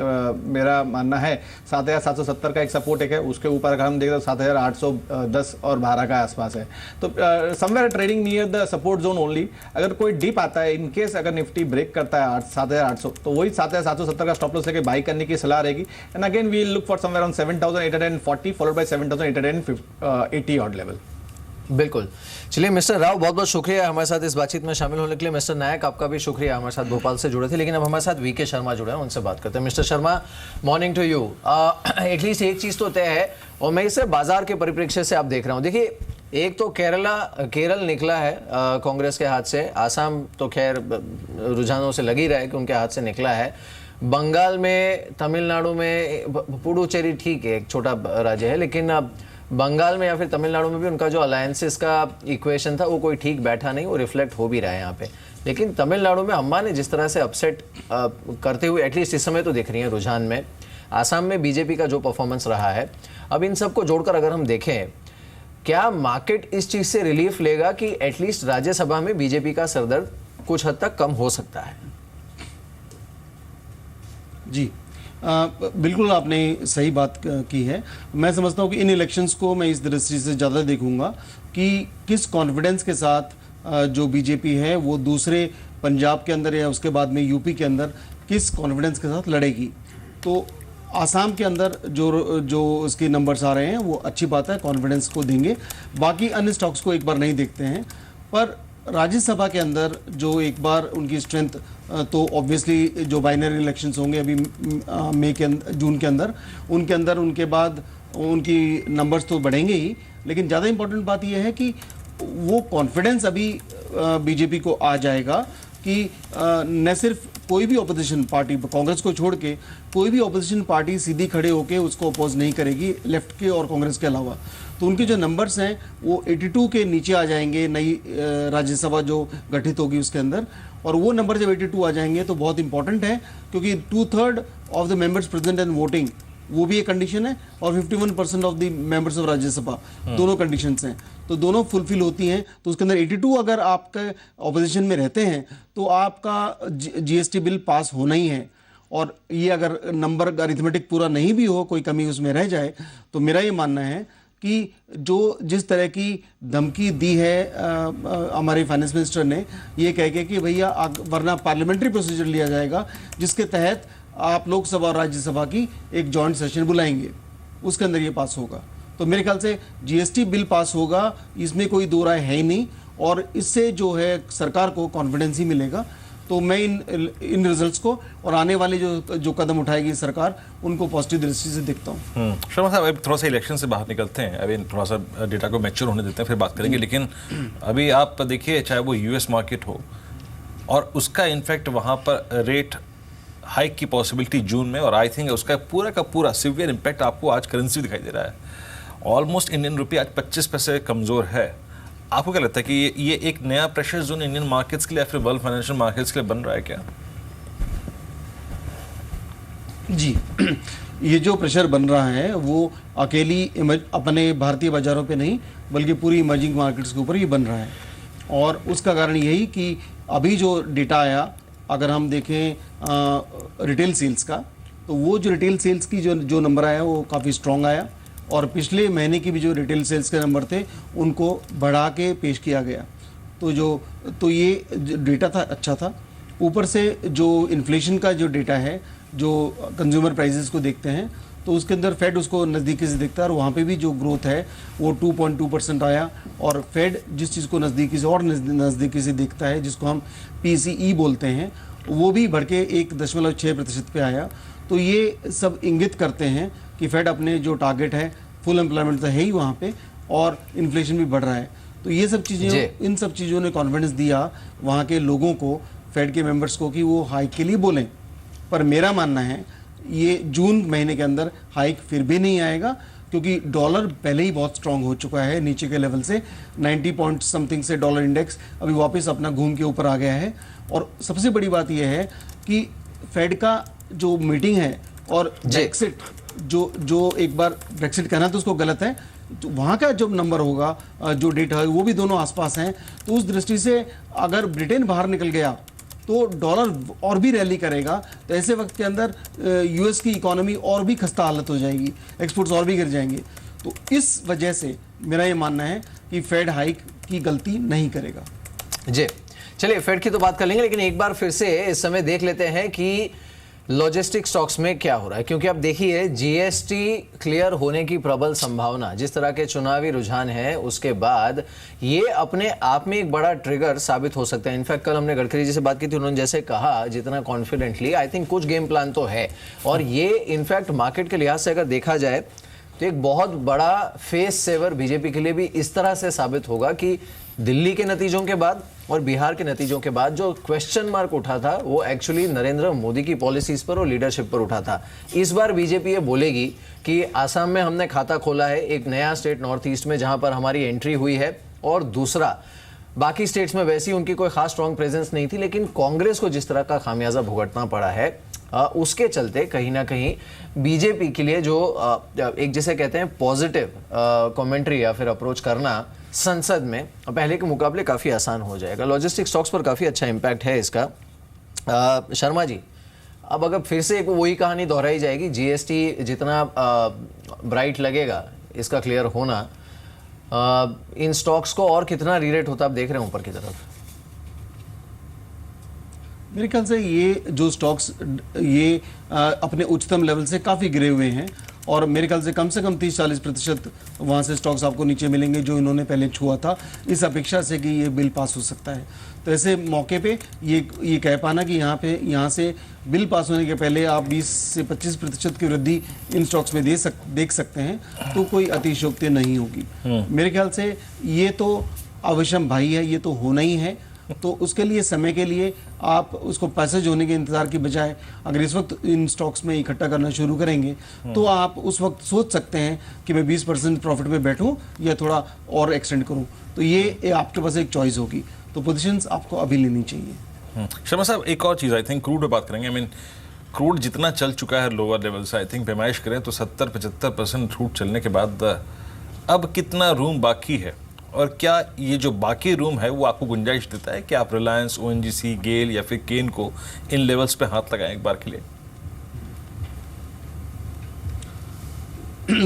Speaker 6: मेरा मानना है 7,770 का एक सपोर्ट एक है, उसके ऊपर अगर हम देखें तो 7,810 और 12 का आसपास है। तो somewhere trading near the support zone only. अगर कोई डिप आता है, इन केस अगर निफ्टी ब्रेक करता है 7,800, तो वही 7,770 का स्टॉप लॉस लेके बाई करने की सलाह रहेगी। And again we will look for somewhere on 7,840 followed by 7,880 odd level.
Speaker 1: बिल्कुल। चलिए मिस्टर राव, बहुत बहुत शुक्रिया हमारे साथ इस बातचीत में शामिल होने के लिए। मिस्टर नायक, आपका भी शुक्रिया, हमारे साथ भोपाल से जुड़े थे। लेकिन अब हमारे साथ वीके शर्मा जुड़े हैं, उनसे बात करते हैं। Mister Sharma, morning to you. At least एक चीज़ तो तय है, और मैं इसे बाजार के परिप्रेक्ष्य से आप देख रहा हूँ। देखिए, एक तो केरल निकला है कांग्रेस के हाथ से, आसाम तो खैर रुझानों से लगी रहा है कि उनके हाथ से निकला है, बंगाल में, तमिलनाडु में, पुडुचेरी ठीक है एक छोटा राज्य है, लेकिन बंगाल में या फिर तमिलनाडु में भी उनका जो अलायंसेस का इक्वेशन था वो कोई ठीक बैठा नहीं, वो रिफ्लेक्ट हो भी रहा है यहाँ पे। लेकिन तमिलनाडु में अम्मा ने जिस तरह से अपसेट करते हुए एटलीस्ट इस समय तो दिख रही है रुझान में, आसाम में बीजेपी का जो परफॉर्मेंस रहा है, अब इन सबको जोड़कर अगर हम देखें, क्या मार्केट इस चीज से रिलीफ लेगा कि एटलीस्ट राज्यसभा में बीजेपी का सरदर्द कुछ हद तक कम हो सकता है?
Speaker 13: जी बिल्कुल आपने सही बात की है। मैं समझता हूँ कि इन इलेक्शंस को मैं इस दृष्टि से ज़्यादा देखूंगा कि किस कॉन्फिडेंस के साथ जो बीजेपी है वो दूसरे पंजाब के अंदर या उसके बाद में यूपी के अंदर किस कॉन्फिडेंस के साथ लड़ेगी। तो आसाम के अंदर जो उसके नंबर्स आ रहे हैं वो अच्छी बात है, कॉन्फिडेंस को देंगे। बाकी अन्य स्टॉक्स को एक बार नहीं देखते हैं, पर राज्यसभा के अंदर जो एक बार उनकी स्ट्रेंथ, तो ऑब्वियसली जो बाइनरी इलेक्शंस होंगे अभी जून के अंदर, उनके बाद उनकी नंबर्स तो बढ़ेंगे ही, लेकिन ज़्यादा इंपॉर्टेंट बात यह है कि वो कॉन्फिडेंस अभी बीजेपी को आ जाएगा कि न सिर्फ कोई भी ऑपोजिशन पार्टी, कांग्रेस को छोड़ के कोई भी ऑपोजिशन पार्टी सीधी खड़े होकर उसको अपोज नहीं करेगी, लेफ्ट के और कांग्रेस के अलावा। तो उनके जो नंबर्स हैं वो 82 के नीचे आ जाएंगे नई राज्यसभा जो गठित होगी उसके अंदर, और वो नंबर जब 82 आ जाएंगे तो बहुत इंपॉर्टेंट है, क्योंकि 2/3 of the members present and voting वो भी एक कंडीशन है, और 51% of the members of Rajya Sabha, दोनों कंडीशंस हैं, तो दोनों फुलफिल होती हैं। तो उसके अंदर 82 अगर आपके ऑपोजिशन में रहते हैं तो आपका जीएसटी बिल पास होना ही है। और ये अगर नंबर अरिथमेटिक पूरा नहीं भी हो, कोई कमी उसमें रह जाए, तो मेरा ये मानना है कि जिस तरह की धमकी दी है हमारे फाइनेंस मिनिस्टर ने, ये कह के कि भैया वरना पार्लियामेंट्री प्रोसीजर लिया जाएगा जिसके तहत आप लोकसभा और राज्यसभा की एक जॉइंट सेशन बुलाएंगे, उसके अंदर ये पास होगा। तो मेरे ख्याल से जीएसटी बिल पास होगा, इसमें कोई दो राय है ही नहीं, और इससे जो है सरकार को कॉन्फिडेंस ही मिलेगा। तो मैं इन रिजल्ट्स को और आने वाले जो कदम उठाएगी सरकार, उनको पॉजिटिव दृष्टि से देखता हूँ।
Speaker 2: शर्मा साहब, अभी थोड़ा सा इलेक्शन से बाहर निकलते हैं, अभी थोड़ा सा डेटा को मैच्योर होने देते हैं, फिर बात करेंगे। लेकिन अभी आप देखिए, चाहे वो यूएस मार्केट हो, और उसका इनफैक्ट वहाँ पर रेट हाइक की पॉसिबिलिटी जून में, और आई थिंक उसका पूरा का पूरा सिवियर इम्पैक्ट आपको आज करेंसी दिखाई दे रहा है। ऑलमोस्ट इंडियन रुपये आज 25 पैसे कमज़ोर है। आपको क्या लगता है कि ये एक नया प्रेशर जोन इंडियन मार्केट्स के लिए या फिर वर्ल्ड फाइनेंशियल मार्केट्स के लिए बन रहा है क्या?
Speaker 13: जी ये जो प्रेशर बन रहा है वो अकेली अपने भारतीय बाज़ारों पे नहीं, बल्कि पूरी इमर्जिंग मार्केट्स के ऊपर ही बन रहा है। और उसका कारण यही कि अभी जो डेटा आया, अगर हम देखें रिटेल सेल्स का, तो वो जो रिटेल सेल्स की जो नंबर आया वो काफ़ी स्ट्रॉन्ग आया, और पिछले महीने की भी जो रिटेल सेल्स के नंबर थे उनको बढ़ा के पेश किया गया। तो ये डेटा था, अच्छा था। ऊपर से जो इन्फ्लेशन का जो डेटा है, जो कंज्यूमर प्राइसेस को देखते हैं, तो उसके अंदर फेड उसको नज़दीकी से देखता है, और वहाँ पे भी जो ग्रोथ है वो 2.2% आया। और फेड जिस चीज़ को नज़दीकी से और नज़दीकी से देखता है, जिसको हम PCE बोलते हैं, वो भी बढ़ के 1.6% पे आया। तो ये सब इंगित करते हैं कि फेड अपने जो टारगेट है, फुल एम्प्लॉयमेंट तो है ही वहाँ पे, और इन्फ्लेशन भी बढ़ रहा है। तो ये सब चीज़ें, इन सब चीज़ों ने कॉन्फिडेंस दिया वहाँ के लोगों को, फेड के मेंबर्स को, कि वो हाइक के लिए बोलें। पर मेरा मानना है ये जून महीने के अंदर हाइक फिर भी नहीं आएगा, क्योंकि डॉलर पहले ही बहुत स्ट्रांग हो चुका है नीचे के लेवल से। 90 पॉइंट समथिंग से डॉलर इंडेक्स अभी वापस अपना घूम के ऊपर आ गया है। और सबसे बड़ी बात यह है कि फेड का जो मीटिंग है और ब्रेक्सिट, जो एक बार ब्रेक्सिट कहना तो उसको गलत है, तो वहाँ का जो नंबर होगा, जो डेटा है, वो भी दोनों आसपास हैं। तो उस दृष्टि से अगर ब्रिटेन बाहर निकल गया तो डॉलर और भी रैली करेगा। तो ऐसे वक्त के अंदर यूएस की इकोनॉमी और भी खस्ता हालत हो जाएगी, एक्सपोर्ट्स और भी गिर जाएंगे। तो इस वजह से मेरा ये मानना है कि फेड हाइक की गलती नहीं करेगा।
Speaker 1: जी चलिए, फेड की तो बात कर लेंगे, लेकिन एक बार फिर से इस समय देख लेते हैं कि लॉजिस्टिक स्टॉक्स में क्या हो रहा है। क्योंकि अब देखिए, जीएसटी क्लियर होने की प्रबल संभावना, जिस तरह के चुनावी रुझान है, उसके बाद ये अपने आप में एक बड़ा ट्रिगर साबित हो सकता है। इनफैक्ट कल हमने गडकरी जी से बात की थी, उन्होंने जैसे कहा, जितना कॉन्फिडेंटली, आई थिंक कुछ गेम प्लान तो है। और ये इनफैक्ट मार्केट के लिहाज से अगर देखा जाए तो एक बहुत बड़ा फेस सेवर बीजेपी के लिए भी इस तरह से साबित होगा कि दिल्ली के नतीजों के बाद और बिहार के नतीजों के बाद जो क्वेश्चन मार्क उठा था वो एक्चुअली नरेंद्र मोदी की पॉलिसीज पर और लीडरशिप पर उठा था। इस बार बीजेपी ये बोलेगी कि आसाम में हमने खाता खोला है, एक नया स्टेट नॉर्थ ईस्ट में जहां पर हमारी एंट्री हुई है, और दूसरा बाकी स्टेट्स में वैसी उनकी कोई खास स्ट्रॉन्ग प्रेजेंस नहीं थी, लेकिन कांग्रेस को जिस तरह का खामियाजा भुगतना पड़ा है उसके चलते कहीं ना कहीं बीजेपी के लिए जो एक जिसे कहते हैं पॉजिटिव कमेंट्री या फिर अप्रोच करना संसद में पहले के मुकाबले काफ़ी आसान हो जाएगा। लॉजिस्टिक स्टॉक्स पर काफ़ी अच्छा इम्पैक्ट है इसका। शर्मा जी, अब अगर फिर से वही कहानी दोहराई जाएगी, जीएसटी जितना ब्राइट लगेगा इसका क्लियर होना, इन स्टॉक्स को और कितना रीरेट होता आप देख रहे हैं ऊपर की तरफ?
Speaker 13: मेरे ख्याल से ये जो स्टॉक्स ये अपने उच्चतम लेवल से काफ़ी गिरे हुए हैं और मेरे ख्याल से कम 30-40% वहाँ से स्टॉक्स आपको नीचे मिलेंगे जो इन्होंने पहले छुआ था, इस अपेक्षा से कि ये बिल पास हो सकता है। तो ऐसे मौके पे ये कह पाना कि यहाँ से बिल पास होने के पहले आप 20 से 25% की वृद्धि इन स्टॉक्स में देख सकते हैं, तो कोई अतिशयोक्ति नहीं होगी। मेरे ख्याल से ये तो अवश्यम भाई है, ये तो होना ही है। तो उसके लिए समय के लिए आप उसको पैसेज होने के इंतजार की बजाय अगर इस वक्त इन स्टॉक्स में इकट्ठा करना शुरू करेंगे तो आप उस वक्त सोच सकते हैं कि मैं 20% प्रॉफिट में बैठूं या थोड़ा और एक्सटेंड करूं। तो ये आपके पास एक चॉइस होगी, तो पोजीशंस आपको अभी लेनी चाहिए।
Speaker 2: शर्मा साहब, एक और चीज़, आई थिंक क्रूड पे बात करेंगे। आई मीन क्रूड जितना चल चुका है लोअर लेवल से, आई थिंक पैमाइश करें तो 70-75% क्रूड चलने के बाद अब कितना रूम बाकी है और क्या ये जो बाकी रूम है वो आपको गुंजाइश देता है कि आप रिलायंस, ओएनजीसी, गेल या फिर केन को इन लेवल्स पे हाथ लगाएं एक बार के लिए?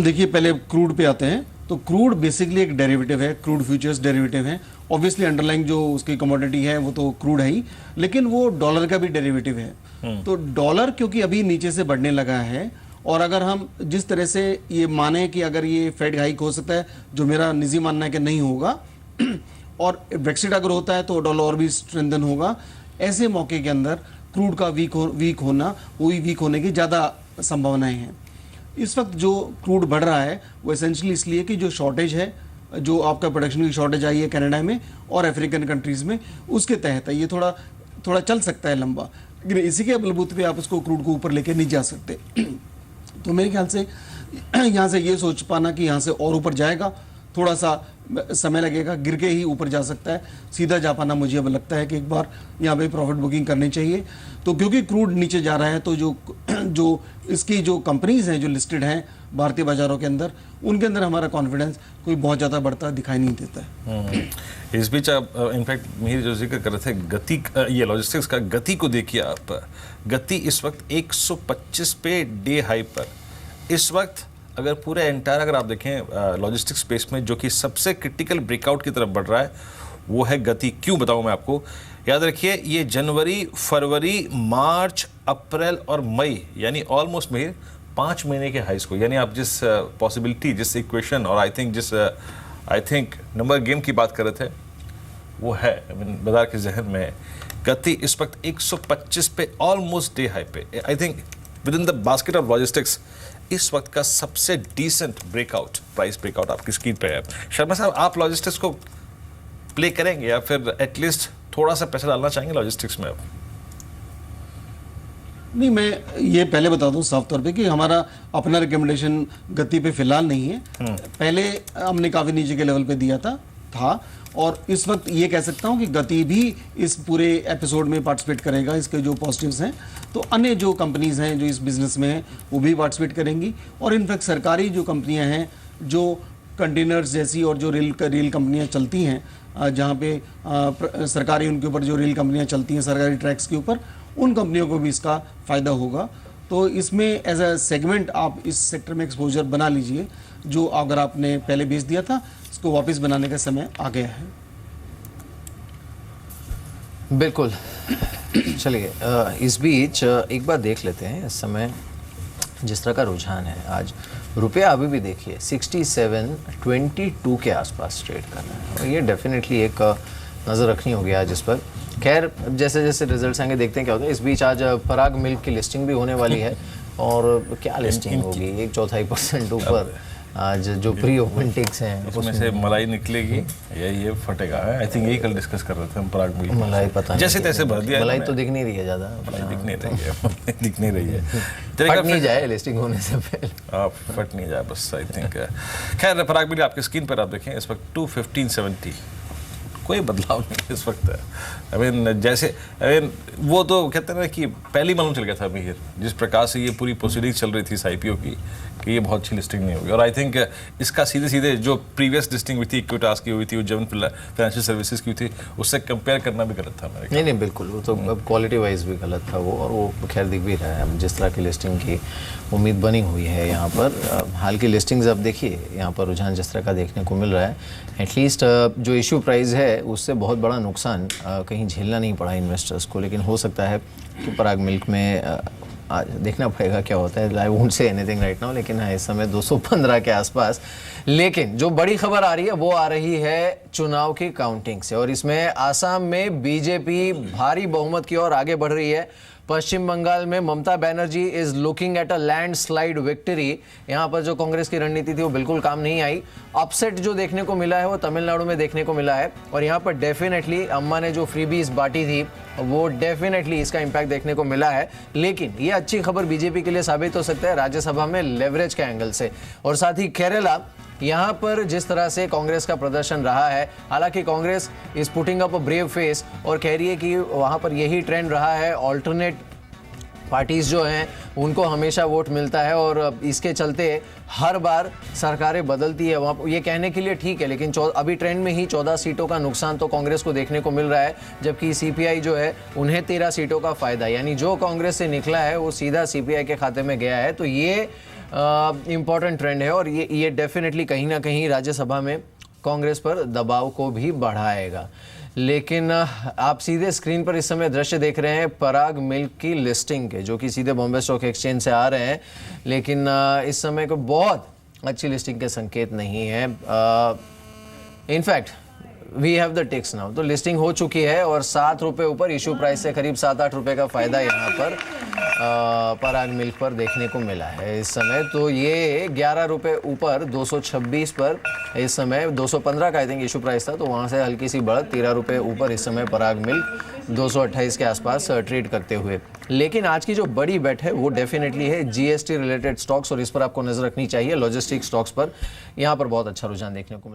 Speaker 13: देखिए, पहले क्रूड पे आते हैं। तो क्रूड बेसिकली एक डेरिवेटिव है, क्रूड फ्यूचर्स डेरिवेटिव है। ऑब्वियसली अंडरलाइंग जो उसकी कमोडिटी है वो तो क्रूड है ही, लेकिन वो डॉलर का भी डेरिवेटिव है। तो डॉलर क्योंकि अभी नीचे से बढ़ने लगा है और अगर हम जिस तरह से ये माने कि अगर ये फेड हाइक हो सकता है, जो मेरा निजी मानना है कि नहीं होगा, और ब्रेक्सिट अगर होता है तो डॉलर और भी स्ट्रेंथन होगा, ऐसे मौके के अंदर क्रूड का वीक होने की ज़्यादा संभावनाएं हैं। इस वक्त जो क्रूड बढ़ रहा है वो एसेंशियली इसलिए कि जो शॉर्टेज है, जो आपका प्रोडक्शन की शॉर्टेज आई है कनाडा में और अफ्रीकन कंट्रीज़ में, उसके तहत है। ये थोड़ा चल सकता है लंबा, लेकिन इसी के बलबूते पे आप उसको क्रूड को ऊपर लेके नहीं जा सकते। तो मेरे ख्याल से यहाँ से ये सोच पाना कि यहाँ से और ऊपर जाएगा, थोड़ा सा समय लगेगा, गिर के ही ऊपर जा सकता है। सीधा जा पाना मुझे अब लगता है कि एक बार यहाँ पे प्रॉफिट बुकिंग करनी चाहिए। तो क्योंकि क्रूड नीचे जा रहा है तो जो इसकी जो कंपनीज हैं जो लिस्टेड हैं भारतीय बाजारों के अंदर, उनके अंदर हमारा कॉन्फिडेंस कोई बहुत ज़्यादा बढ़ता दिखाई नहीं देता है।
Speaker 2: इस बीच आप इनफैक्ट मिहिर जो जिक्र कर रहे थे गति, ये लॉजिस्टिक्स का गति को देखिए आप। गति इस वक्त 125 पे डे हाई पर। इस वक्त अगर पूरे एंटायर अगर आप देखें लॉजिस्टिक्स स्पेस में जो कि सबसे क्रिटिकल ब्रेकआउट की तरफ बढ़ रहा है वो है गति। क्यों बताऊं मैं आपको? याद रखिए, ये जनवरी, फरवरी, मार्च, अप्रैल और मई, यानी ऑलमोस्ट में 5 महीने के हाइस को, यानी आप जिस पॉसिबिलिटी, जिस इक्वेशन और आई थिंक नंबर गेम की बात कर रहे थे वो है बाजार के जहन में। गति इस वक्त 125 पे ऑलमोस्ट डे हाई पे। I think with in the basket of logistics इस वक्त का सबसे डिसेंट ब्रेकआउट, प्राइस ब्रेकआउट आपकी स्क्रीन पे है। शर्मा साहब, आप लॉजिस्टिक्स को प्ले करेंगे या फिर एटलीस्ट थोड़ा सा पैसा डालना चाहेंगे लॉजिस्टिक्स में? अब
Speaker 13: नहीं, मैं ये पहले बता दूं साफ तौर पे कि हमारा अपना रिकमेंडेशन गति पे फिलहाल नहीं है। पहले हमने काफ़ी नीचे के लेवल पे दिया था और इस वक्त ये कह सकता हूँ कि गति भी इस पूरे एपिसोड में पार्टिसिपेट करेगा। इसके जो पॉजिटिव्स हैं तो अन्य जो कंपनीज हैं जो इस बिजनेस में हैं वो भी पार्टिसिपेट करेंगी। और इनफैक्ट सरकारी जो कंपनियां हैं, जो कंटेनर्स जैसी और जो रेल कंपनियां चलती हैं, जहाँ पे सरकारी उनके ऊपर जो रेल कंपनियां चलती हैं सरकारी ट्रैक्स के ऊपर, उन कंपनियों को भी इसका फ़ायदा होगा। तो इसमें एज अ सेगमेंट आप इस सेक्टर में एक्सपोजर बना लीजिए। जो अगर आपने पहले बेच दिया था इसको वापस बनाने का समय आ गया है।
Speaker 1: बिल्कुल। चलिए, इस बीच एक बार देख लेते हैं इस समय जिस तरह का रुझान है। आज रुपया अभी भी देखिए 67.22 के आसपास ट्रेड कर रहा है और ये डेफिनेटली एक नज़र रखनी होगी आज इस पर। खैर, जैसे जैसे रिजल्ट्स आएंगे देखते हैं क्या होता है। इस बीच आज पराग मिल्क की लिस्टिंग भी होने वाली है और क्या लिस्टिंग होगी, 1/4% ऊपर। आज जो प्री ओपन टेक्स हैं
Speaker 2: उसमें से मलाई निकलेगी या ये फटेगा। आई थिंक यही कल डिस्कस कर रहे थे हम पराग मिल्क।
Speaker 1: मलाई पता नहीं
Speaker 2: जैसे तैसे भर दिया।
Speaker 1: मलाई तो दिख नहीं रही है ज़्यादा,
Speaker 2: दिख नहीं रही है।
Speaker 1: फट नहीं जाए लिस्टिंग होने से पहले,
Speaker 2: आप फट नहीं जाए बस। आई थिंक खैर पराग मिल्क आपकी स्क्रीन पर आप देखें इस वक्त 215.70 कोई बदलाव नहीं है इस वक्त। आई मीन जैसे वो तो कहते हैं ना कि पहली मालूम चल गया था मिहिर, जिस प्रकार से ये पूरी प्रोसीडिंग चल रही थी इस IPO की, कि ये बहुत अच्छी लिस्टिंग नहीं होगी। और आई थिंक इसका सीधे सीधे जो प्रीवियस लिस्टिंग हुई थी, इक्विटास की हुई थी, उज्जैन फाइनेंशियल सर्विसेज की हुई थी, उससे कंपेयर करना भी गलत था मेरे।
Speaker 1: नहीं बिल्कुल, वो तो अब क्वालिटी वाइज भी गलत था वो, और वो खैर दिख भी रहा है जिस तरह की लिस्टिंग की उम्मीद बनी हुई है यहाँ पर। हाल की लिस्टिंग्स अब देखिए यहाँ पर रुझान जिस तरह का देखने को मिल रहा है, एटलीस्ट जो इशू प्राइस है उससे बहुत बड़ा नुकसान कहीं झेलना नहीं पड़ा इन्वेस्टर्स को। लेकिन हो सकता है कि पराग मिल्क में देखना पड़ेगा क्या होता है। आई won't say anything right now, लेकिन हाँ इस समय 215 के आसपास। लेकिन जो बड़ी खबर आ रही है वो आ रही है चुनाव की काउंटिंग से, और इसमें आसाम में बीजेपी भारी बहुमत की ओर आगे बढ़ रही है। पश्चिम बंगाल में Mamata Banerjee is looking at a landslide victory. यहाँ पर जो कांग्रेस की रणनीति थी वो बिल्कुल काम नहीं आई। अपसेट जो देखने को मिला है वो तमिलनाडु में देखने को मिला है, और यहाँ पर डेफिनेटली अम्मा ने जो फ्रीबीज बांटी थी वो डेफिनेटली इसका इम्पैक्ट देखने को मिला है। लेकिन ये अच्छी खबर बीजेपी के लिए साबित हो सकता है राज्यसभा में लेवरेज के एंगल से। और साथ ही केरला, यहाँ पर जिस तरह से कांग्रेस का प्रदर्शन रहा है, हालांकि Congress is putting up a brave face और कह रही है कि वहाँ पर यही ट्रेंड रहा है, ऑल्टरनेट पार्टीज जो हैं उनको हमेशा वोट मिलता है, और इसके चलते हर बार सरकारें बदलती है। वहाँ ये कहने के लिए ठीक है, लेकिन अभी ट्रेंड में ही 14 सीटों का नुकसान तो कांग्रेस को देखने को मिल रहा है, जबकि CPI जो है उन्हें 13 सीटों का फायदा, यानी जो कांग्रेस से निकला है वो सीधा CPI के खाते में गया है। तो ये इम्पॉर्टेंट ट्रेंड है, और ये डेफिनेटली कहीं ना कहीं राज्यसभा में कांग्रेस पर दबाव को भी बढ़ाएगा। लेकिन आप सीधे स्क्रीन पर इस समय दृश्य देख रहे हैं पराग मिल्क की लिस्टिंग के, जो कि सीधे बॉम्बे स्टॉक एक्सचेंज से आ रहे हैं, लेकिन इस समय को बहुत अच्छी लिस्टिंग के संकेत नहीं है। In fact we have the ticks now, तो लिस्टिंग हो चुकी है और 7 रुपये ऊपर इशू प्राइस से करीब 7-8 रुपये का फायदा यहाँ पर पराग मिल्क पर देखने को मिला है इस समय। तो ये 11 रुपये ऊपर 226 पर इस समय 215 का आई थिंक इशू प्राइस था, तो वहाँ से हल्की सी बढ़त 13 रुपये ऊपर इस समय पराग मिल्क 228 के आसपास ट्रेड करते हुए। लेकिन आज की जो बड़ी बेट है वो डेफिनेटली है GST रिलेटेड स्टॉक्स, और इस पर आपको नजर रखनी चाहिए। लॉजिस्टिक स्टॉक्स पर यहाँ पर बहुत अच्छा रुझान देखने को मिला।